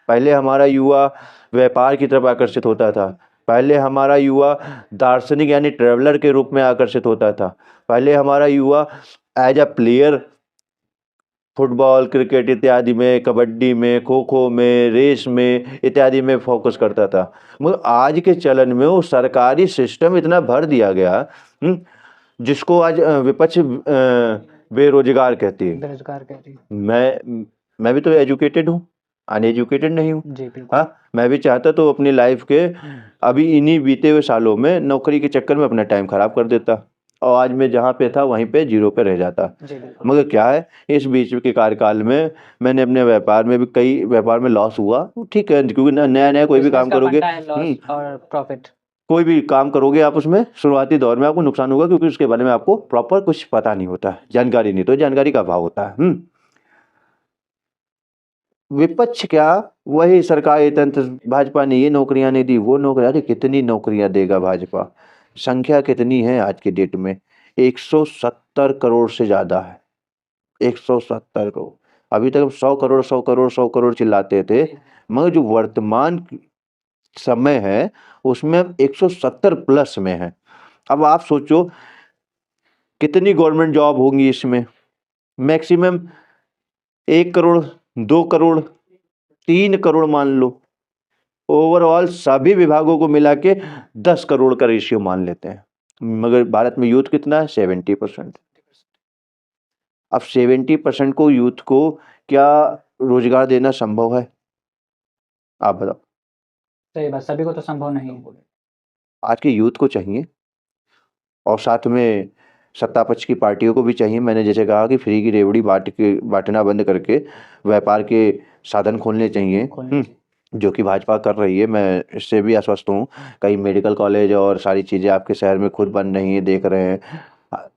पहले हमारा युवा व्यापार की तरफ आकर्षित होता था, पहले हमारा युवा दार्शनिक यानी ट्रेवलर के रूप में आकर्षित होता था, पहले हमारा युवा as a player football, cricket इत्यादि में, कबड्डी में, खो खो में, रेस में इत्यादि में फोकस करता था। मगर आज के चलन में वो सरकारी सिस्टम इतना भर दिया गया, जिसको आज विपक्ष बेरोजगार कहती है। बेरोजगार कहती है। मैं भी तो एजुकेटेड हूँ, अनएजुकेटेड नहीं हूँ। जी बिल्कुल। हाँ, मैं भी चाहता तो अपनी लाइफ के अभी इन्हीं बीते हुए सालों में नौकरी के चक्कर में अपना टाइम खराब कर देता और आज मैं जहाँ पे था वहीं पे जीरो पे रह जाता। मगर क्या है, इस बीच के कार्यकाल में मैंने अपने व्यापार में भी कई व्यापार में लॉस हुआ, ठीक है, क्योंकि नया नया कोई भी काम करोगे और प्रॉफिट, कोई भी काम करोगे आप उसमें शुरुआती दौर में आपको नुकसान होगा, क्योंकि उसके बारे में आपको प्रॉपर कुछ पता नहीं होता, जानकारी नहीं, तो जानकारी का अभाव होता है। विपक्ष क्या, वही सरकारी तंत्र, भाजपा ने ये नौकरियां नहीं दी, वो नौकरियां, अरे कितनी नौकरियां देगा भाजपा, संख्या कितनी है आज की डेट में, 170 करोड़ से ज्यादा है, 170 करोड़। अभी तक 100 करोड़ 100 करोड़ 100 करोड़ चिल्लाते थे, मगर जो वर्तमान समय है उसमें 170 प्लस में है। अब आप सोचो कितनी गवर्नमेंट जॉब होंगी इसमें, मैक्सिमम 1 करोड़ 2 करोड़ 3 करोड़ मान लो, ओवरऑल सभी विभागों को मिला के 10 करोड़ का रेशियो मान लेते हैं। मगर भारत में यूथ कितना है, 70%। अब 70% को यूथ को क्या रोजगार देना संभव है? आप बताओ। सही बात, सभी को तो संभव नहीं है। आज के यूथ को चाहिए और साथ में सत्ता पक्ष की पार्टियों को भी चाहिए। मैंने जैसे कहा कि फ्री की रेवड़ी बांटना बंद करके व्यापार के साधन खोलने चाहिए। जो कि भाजपा कर रही है, मैं इससे भी आश्वस्त हूँ। कई मेडिकल कॉलेज और सारी चीज़ें आपके शहर में खुद बन रही हैं, देख रहे हैं।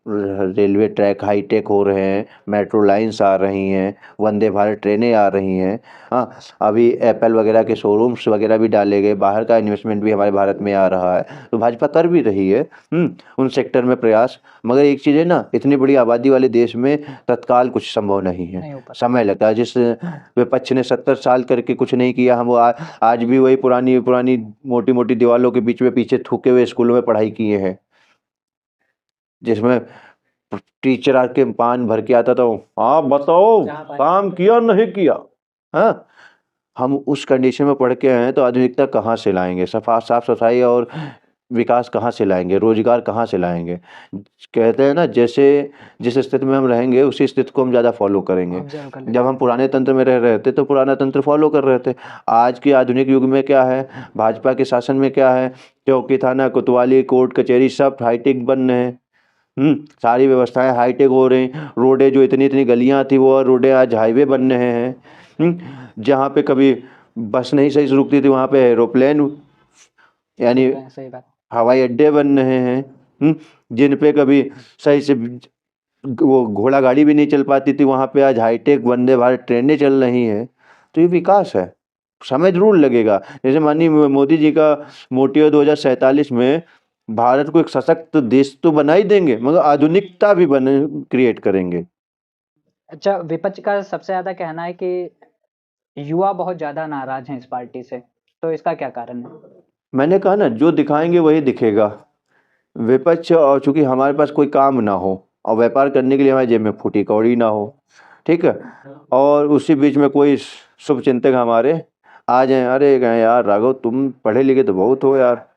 रेलवे ट्रैक हाईटेक हो रहे हैं, मेट्रो लाइन्स आ रही हैं, वंदे भारत ट्रेनें आ रही हैं। हाँ, अभी एप्पल वगैरह के शोरूम्स वगैरह भी डाले गए, बाहर का इन्वेस्टमेंट भी हमारे भारत में आ रहा है, तो भाजपा कर भी रही है उन सेक्टर में प्रयास। मगर एक चीज़ है ना, इतनी बड़ी आबादी वाले देश में तत्काल कुछ संभव नहीं है, नहीं हो पाता। समय लगता है। जिस विपक्ष ने 70 साल करके कुछ नहीं किया, हम वो आज भी वही पुरानी पुरानी मोटी मोटी दीवारों के बीच में पीछे थूके हुए स्कूलों में पढ़ाई किए हैं, जिसमें टीचर आके पान भर के आता था, आप बताओ काम किया नहीं किया। हाँ, हम उस कंडीशन में पढ़ के आए हैं, तो आधुनिकता कहाँ से लाएंगे, साफ सफाई और विकास कहाँ से लाएंगे, रोजगार कहाँ से लाएंगे। कहते हैं ना, जैसे जिस स्थिति में हम रहेंगे उसी स्थिति को हम ज़्यादा फॉलो करेंगे। ऑब्जर्व कर लेते जब हम पुराने तंत्र में रह रहे थे तो पुराना तंत्र फॉलो कर रहे थे। आज के आधुनिक युग में क्या है, भाजपा के शासन में क्या है, चौकी थाना कोतवाली कोर्ट कचहरी सब हाईटेक बन रहे हैं। सारी व्यवस्थाएं हाईटेक हो रही, रोडें जो इतनी इतनी गलियां थी वो रोडें आज हाईवे बन रहे हैं। जहाँ पे कभी बस नहीं सही से रुकती थी वहाँ पे एरोप्लेन यानी हैं। सही बात। हवाई अड्डे बन रहे हैं। जिन पे कभी सही से वो घोड़ा गाड़ी भी नहीं चल पाती थी, वहाँ पे आज हाईटेक वंदे भारत ट्रेनें चल रही हैं। तो ये विकास है, समय जरूर लगेगा। जैसे माननीय मोदी जी का मोटिव 2047 में भारत को एक सशक्त देश तो बना ही देंगे, मगर आधुनिकता भी बने क्रिएट करेंगे। अच्छा, विपक्ष का सबसे ज़्यादा कहना है कि युवा बहुत ज़्यादा नाराज़ हैं इस पार्टी से, तो इसका क्या कारण है? मैंने कहा ना, जो दिखाएंगे वही दिखेगा। विपक्ष, और चूंकि हमारे पास कोई काम ना हो और व्यापार करने के लिए हमारे जेब में फूटी कौड़ी ना हो, ठीक है, और उसी बीच में कोई शुभ चिंतक हमारे आ जाए, अरे कहें यार राघव तुम पढ़े लिखे तो बहुत हो यार,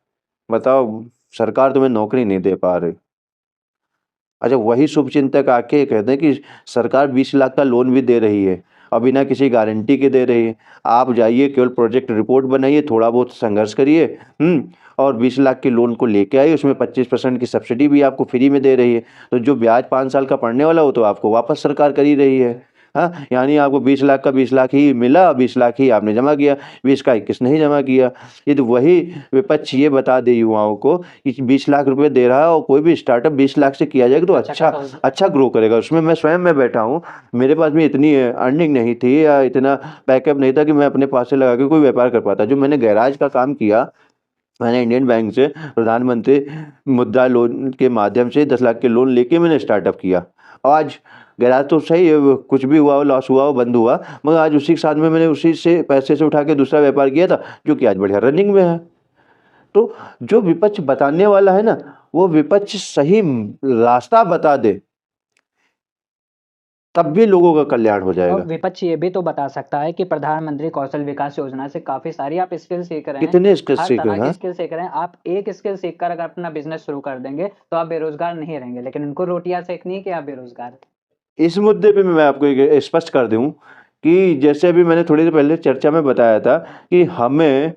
बताओ सरकार तुम्हें नौकरी नहीं दे पा रही। अच्छा, वही शुभ चिंतक आके कहते हैं कि सरकार 20 लाख का लोन भी दे रही है और बिना किसी गारंटी के दे रही है। आप जाइए, केवल प्रोजेक्ट रिपोर्ट बनाइए, थोड़ा बहुत संघर्ष करिए, और 20 लाख के लोन को लेके आइए, उसमें 25% की सब्सिडी भी आपको फ्री में दे रही है। तो जो ब्याज 5 साल का पड़ने वाला हो तो आपको वापस सरकार कर ही रही है। हाँ, यानी आपको 20 लाख का 20 लाख ही मिला, 20 लाख ही आपने जमा किया, 20 का 21 नहीं जमा किया। ये तो वही विपक्ष ये बता दे युवाओं को कि 20 लाख रुपए दे रहा है और कोई भी स्टार्टअप 20 लाख से किया जाएगा तो अच्छा ग्रो करेगा। उसमें मैं स्वयं में बैठा हूँ, मेरे पास भी इतनी अर्निंग नहीं थी या इतना बैकअप नहीं था कि मैं अपने पास से लगा के कोई व्यापार कर पाता। जो मैंने गैराज का काम किया, मैंने इंडियन बैंक से प्रधानमंत्री मुद्रा लोन के माध्यम से 10 लाख के लोन लेके मैंने स्टार्टअप किया। आज गैराज तो सही है, कुछ भी हुआ हो, लॉस हुआ हो, बंद हुआ, मगर आज उसी के साथ में मैंने उसी से पैसे से उठा के दूसरा व्यापार किया था जो कि आज बढ़िया रनिंग में है। तो जो विपक्ष बताने वाला है ना, वो विपक्ष सही रास्ता बता दे, तब भी लोगों का कल्याण हो और जाएगा। विपक्ष ये भी तो बता सकता है कि प्रधानमंत्री कौशल विकास योजना से काफ़ी सारी आप स्किल सीख रहे हैं, कितने स्किल हर सीख तरह रहे की हैं। स्किल सीख रहे हैं। आप एक स्किल सीखकर अगर अपना बिजनेस शुरू कर देंगे तो आप बेरोजगार नहीं रहेंगे, लेकिन उनको रोटियां सेकनी है कि आप बेरोजगार हैं। इस मुद्दे पे मैं आपको एक स्पष्ट कर दूं कि जैसे अभी मैंने थोड़ी देर पहले चर्चा में बताया था कि हमें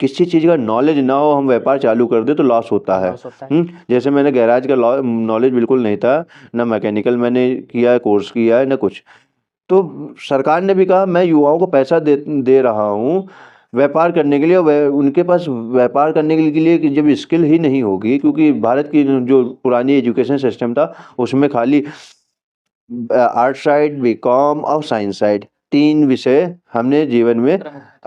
किसी चीज़ का नॉलेज ना हो, हम व्यापार चालू कर दे तो लॉस होता है। लॉस होता है। जैसे मैंने गैराज का नॉलेज बिल्कुल नहीं था, ना मैकेनिकल मैंने किया है, कोर्स किया है, ना कुछ। तो सरकार ने भी कहा मैं युवाओं को पैसा दे रहा हूँ व्यापार करने के लिए, और उनके पास व्यापार करने के लिए कि जब स्किल ही नहीं होगी, क्योंकि भारत की जो पुरानी एजुकेशन सिस्टम था उसमें खाली आर्ट साइड, बीकॉम और साइंस साइड 3 विषय हमने जीवन में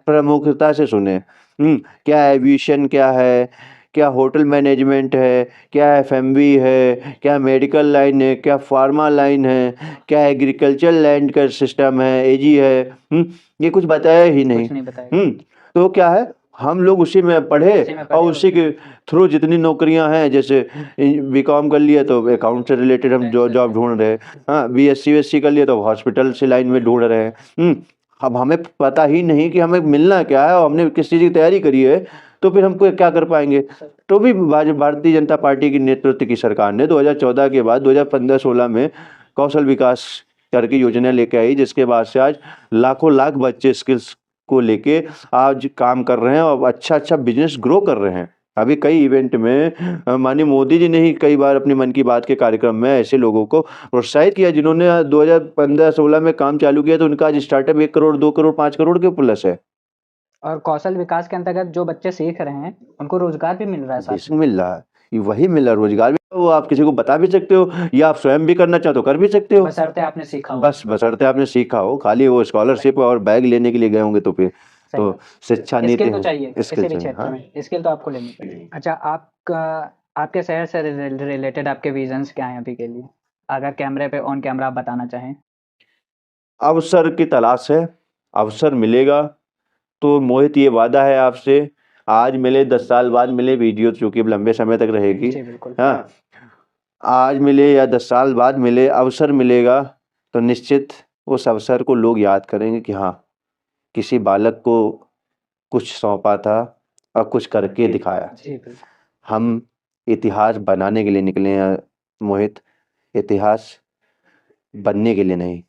प्रमुखता से सुने। क्या एविएशन क्या है, क्या होटल मैनेजमेंट है, क्या एफएमवी है, क्या मेडिकल लाइन है, क्या फार्मा लाइन है, क्या एग्रीकल्चर लैंड का सिस्टम है, एजी है। ये कुछ बताया ही नहीं। कुछ नहीं बताया। तो क्या है, हम लोग उसी में पढ़े और उसी के थ्रू जितनी नौकरियां हैं, जैसे बीकॉम कर लिया तो अकाउंट से रिलेटेड हम जॉब ढूंढ रहे हैं, हाँ बीएससी कर लिया तो हॉस्पिटल से लाइन में ढूंढ रहे हैं। अब हमें पता ही नहीं कि हमें मिलना क्या है और हमने किस चीज़ की तैयारी करी है, तो फिर हमको क्या कर पाएंगे। तो भी भारतीय जनता पार्टी की नेतृत्व की सरकार ने 2014 के बाद 2015-16 में कौशल विकास करके योजना लेके आई, जिसके बाद से आज लाखों लाख बच्चे स्किल्स को लेके आज काम कर रहे हैं और अच्छा अच्छा बिजनेस ग्रो कर रहे हैं। अभी कई इवेंट में माननीय मोदी जी ने ही कई बार अपनी मन की बात के कार्यक्रम में ऐसे लोगों को प्रोत्साहित किया जिन्होंने 2015-16 में काम चालू किया, तो उनका आज स्टार्टअप 1 करोड़ 2 करोड़ 5 करोड़ के प्लस है। और कौशल विकास के अंतर्गत जो बच्चे सीख रहे हैं उनको रोजगार भी मिल रहा है साथ बेशक मिल रहा है, ये वही मिल रहा है, रोजगार भी वो आप किसी को बता भी सकते हो, या आप स्वयं भी करना चाहो तो कर भी सकते में, हो, बशर्ते आपने सीखा हो। बस बशर्ते आपने सीखा हो। खाली वो स्कॉलरशिप और बैग लेने के लिए गए होंगे तो फिर सही तो बात। शिक्षा स्किल नीति तो चाहिए स्किल किसी भी चाहिए। क्षेत्र हाँ में, स्किल तो आपको लेनी पड़ेगी। अच्छा, आपका आपके शहर से रिलेटेड आपके विजन्स क्या हैं अभी के लिए, अगर कैमरे पे ऑन कैमरा आप बताना चाहें? अवसर की तलाश है, अवसर मिलेगा तो मोहित ये वादा है आपसे, आज मिले 10 साल बाद मिले, वीडियो चूंकि अब लंबे समय तक रहेगी। जी बिल्कुल। हाँ, आज मिले या 10 साल बाद मिले, अवसर मिलेगा तो निश्चित उस अवसर को लोग याद करेंगे कि हाँ, किसी बालक को कुछ सौंपा था और कुछ करके दिखाया। जी बिल्कुल। हम इतिहास बनाने के लिए निकले हैं मोहित, इतिहास बनने के लिए नहीं।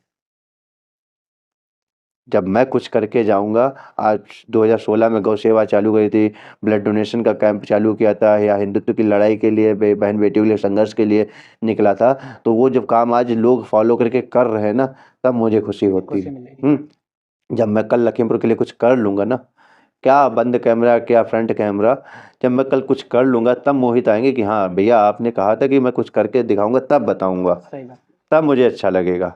जब मैं कुछ करके जाऊंगा, आज 2016 में गौ सेवा चालू करी थी, ब्लड डोनेशन का कैंप चालू किया था, या हिंदुत्व की लड़ाई के लिए, बहन बेटियों के लिए संघर्ष के लिए निकला था, तो वो जब काम आज लोग फॉलो करके कर रहे हैं ना, तब मुझे खुशी होती खुशी है। मिलेगी। जब मैं कल लखीमपुर के लिए कुछ कर लूंगा ना, क्या बंद कैमरा क्या फ्रंट कैमरा, जब मैं कल कुछ कर लूंगा तब मोहित आएंगे कि हाँ भैया आपने कहा था कि मैं कुछ करके दिखाऊंगा, तब बताऊंगा, सही बात। तब मुझे अच्छा लगेगा।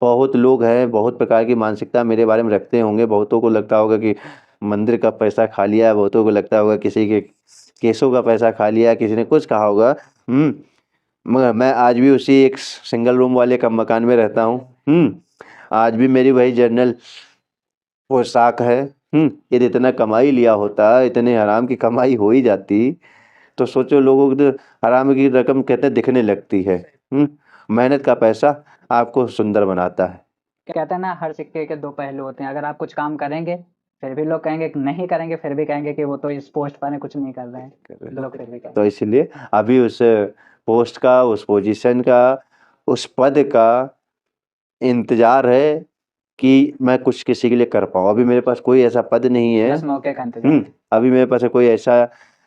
बहुत लोग हैं, बहुत प्रकार की मानसिकता मेरे बारे में रखते होंगे, बहुतों को लगता होगा कि मंदिर का पैसा खा लिया है, बहुतों को लगता होगा किसी के केसों का पैसा खा लिया, किसी ने कुछ कहा होगा। मगर मैं आज भी उसी एक सिंगल रूम वाले का मकान में रहता हूँ। आज भी मेरी वही जनरल पोशाक है। यदि इतना कमाई लिया होता, इतने हराम की कमाई हो ही जाती, तो सोचो लोगों को तो हराम की रकम कहते हैं दिखने लगती है। मेहनत का पैसा आपको सुंदर बनाता है। कहते हैं ना, हर सिक्के के दो पहलू होते हैं। अगर आप कुछ काम करेंगे फिर भी लोग कहेंगे कि नहीं करेंगे, फिर भी कहेंगे कि वो तो इस पोस्ट पर है, कुछ नहीं कर रहे हैं, लोग फिर भी तो कहेंगे। इसलिए अभी उस पोस्ट का, उस पोजीशन का, उस पद का इंतजार है कि मैं कुछ किसी के लिए कर पाऊँ। अभी मेरे पास कोई ऐसा पद नहीं है, बस मौके का इंतजार। अभी मेरे पास कोई ऐसा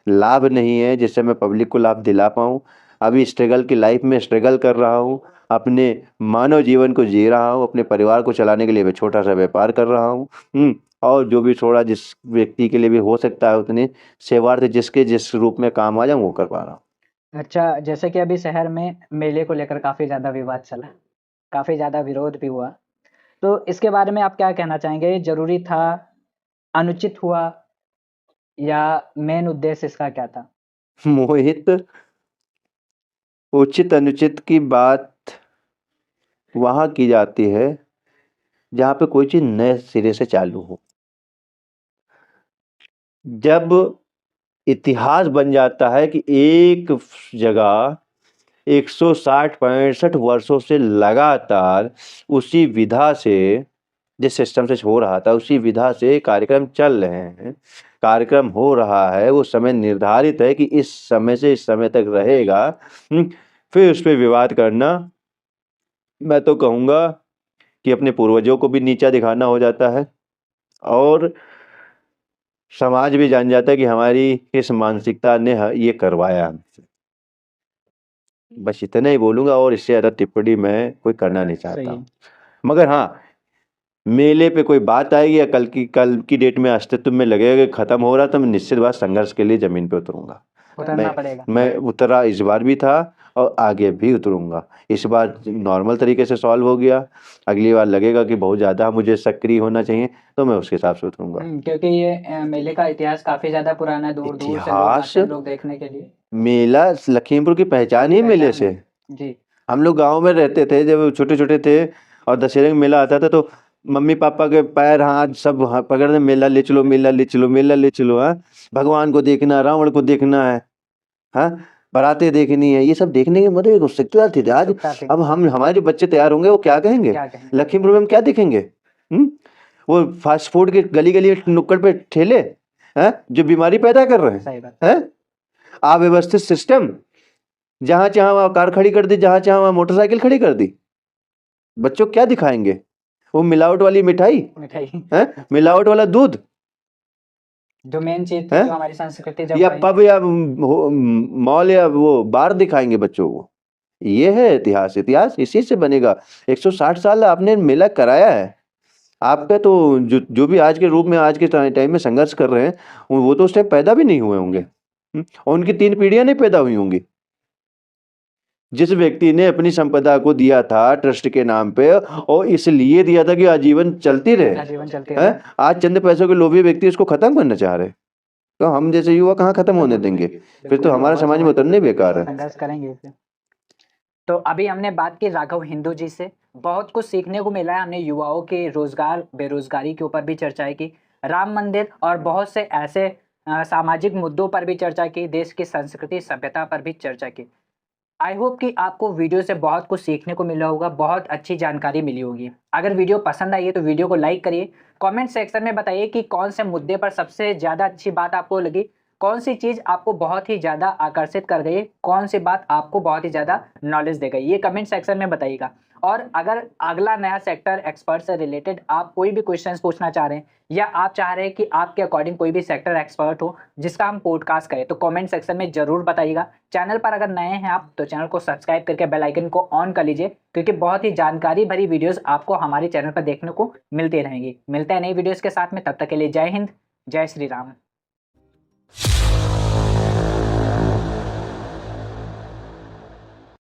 लाभ नहीं है जिससे मैं पब्लिक को लाभ दिला पाऊँ। अभी स्ट्रगल की लाइफ में स्ट्रगल कर रहा हूँ, अपने मानव जीवन को जी रहा हूँ, अपने परिवार को चलाने के लिए मैं छोटा सा व्यापार कर रहा हूँ। और जो भी थोड़ा जिस व्यक्ति के लिए भी हो सकता है उतने सेवार्थ जिसके जिस रूप में काम आ जाऊँ वो कर पा रहा हूँ। अच्छा, जैसे कि अभी शहर में मेले को लेकर काफ़ी ज़्यादा विवाद चला, काफ़ी ज़्यादा विरोध भी हुआ, तो इसके बारे में आप क्या कहना चाहेंगे? ये ज़रूरी था, अनुचित हुआ, या मेन उद्देश्य इसका क्या था? मोहित, उचित अनुचित की बात वहाँ की जाती है जहाँ पे कोई चीज़ नए सिरे से चालू हो। जब इतिहास बन जाता है कि एक जगह 160-65 वर्षों से लगातार उसी विधा से, जिस सिस्टम से हो रहा था उसी विधा से कार्यक्रम चल रहे हैं, कार्यक्रम हो रहा है, वो समय निर्धारित है कि इस समय से इस समय तक रहेगा, फिर उस पर विवाद करना, मैं तो कहूँगा कि अपने पूर्वजों को भी नीचा दिखाना हो जाता है, और समाज भी जान जाता है कि हमारी इस मानसिकता ने ये करवाया हमसे। बस इतना ही बोलूँगा, और इससे ज़्यादा टिप्पणी मैं कोई करना नहीं चाहता सही है। हूँ। मगर हाँ, मेले पे कोई बात आएगी या कल की डेट में अस्तित्व में लगेगा कि ख़त्म हो रहा, तो मैं निश्चित बात संघर्ष के लिए ज़मीन पे उतरूँगा। उतरना पड़ेगा। मैं उतरा इस बार भी था और आगे भी उतरूँगा। इस बार नॉर्मल तरीके से सॉल्व हो गया, अगली बार लगेगा कि बहुत ज़्यादा मुझे सक्रिय होना चाहिए, तो मैं उसके हिसाब से उतरूँगा। क्योंकि ये मेले का इतिहास काफ़ी ज़्यादा पुराना है, दूर-दूर से लोग इतिहास, आते हैं लोग देखने के लिए। मेला लखीमपुर की पहचान ही मेले पहचान से। है। जी। हम लोग गाँव में रहते थे, जब छोटे-छोटे थे और दशहरे में मेला आता था तो मम्मी पापा के पैर हाथ सब पकड़ते, मेला ले चलो, मेला ले चलो, मेला ले चलो। हाँ, भगवान को देखना, रावण को देखना है, हाँ, बारातें देखनी है, ये सब देखने के मतलब एक उत्सुकता थी। आज उत्सुकता थी। अब हम हमारे जो बच्चे तैयार होंगे वो क्या कहेंगे? क्या कहेंगे? लखीमपुर में हम क्या दिखेंगे? वो फास्ट फूड के गली-गली नुक्कड़ पे ठेले, हैं, जो बीमारी पैदा कर रहे हैं। सही बात। हैं? अव्यवस्थित सिस्टम, जहाँ चाहा वहाँ कार खड़ी कर दी, जहाँ चाहा वहाँ मोटरसाइकिल खड़ी कर दी। बच्चों को क्या दिखाएंगे? वो मिलावट वाली मिठाई, मिठाई, हैं, मिलावट वाला दूध, जो मेन चीज़ थी, हैं, जो हमारी संस्कृति जब या कहीं पब या मॉल या वो बार दिखाएंगे बच्चों को। ये है इतिहास। इतिहास इसी से बनेगा। 160 साल आपने मेला कराया है, आपका तो जो भी आज के रूप में आज के टाइम में संघर्ष कर रहे हैं, वो तो उस टाइम पैदा भी नहीं हुए होंगे। और उनकी 3 पीढ़ियाँ नहीं पैदा हुई होंगी। जिस व्यक्ति ने अपनी संपदा को दिया था ट्रस्ट के नाम पे और इसलिए दिया था कि आजीवन चलती रहे, आजीवन चलती हैं? रहे। आज चंद पैसों के लोभी व्यक्ति इसको खत्म करना चाह रहे हैं। तो हम जैसे युवा कहाँ खत्म होने देंगे? फिर तो हमारा समाज में उतरने बेकार है। संघर्ष करेंगे फिर। तो अभी हमने बात की राघव हिंदू जी से, बहुत कुछ सीखने को मिला है। हमने युवाओं के रोजगार बेरोजगारी के ऊपर भी चर्चाएं की, राम मंदिर और बहुत से ऐसे सामाजिक मुद्दों पर भी चर्चा की, देश की संस्कृति सभ्यता पर भी चर्चा की। आई होप कि आपको वीडियो से बहुत कुछ सीखने को मिला होगा, बहुत अच्छी जानकारी मिली होगी। अगर वीडियो पसंद आई है तो वीडियो को लाइक करिए, कमेंट सेक्शन में बताइए कि कौन से मुद्दे पर सबसे ज़्यादा अच्छी बात आपको लगी, कौन सी चीज़ आपको बहुत ही ज़्यादा आकर्षित कर गई, कौन सी बात आपको बहुत ही ज़्यादा नॉलेज दे गई, ये कमेंट सेक्शन में बताइएगा। और अगर अगला नया सेक्टर एक्सपर्ट से रिलेटेड आप कोई भी क्वेश्चंस पूछना चाह रहे हैं या आप चाह रहे हैं कि आपके अकॉर्डिंग कोई भी सेक्टर एक्सपर्ट हो जिसका हम पॉडकास्ट करें, तो कमेंट सेक्शन में जरूर बताइएगा। चैनल पर अगर नए हैं आप तो चैनल को सब्सक्राइब करके बेल आइकन को ऑन कर लीजिए, क्योंकि बहुत ही जानकारी भरी वीडियोस आपको हमारे चैनल पर देखने को मिलती रहेंगी। मिलते हैं नई वीडियोस के साथ में, तब तक के लिए जय हिंद, जय श्री राम।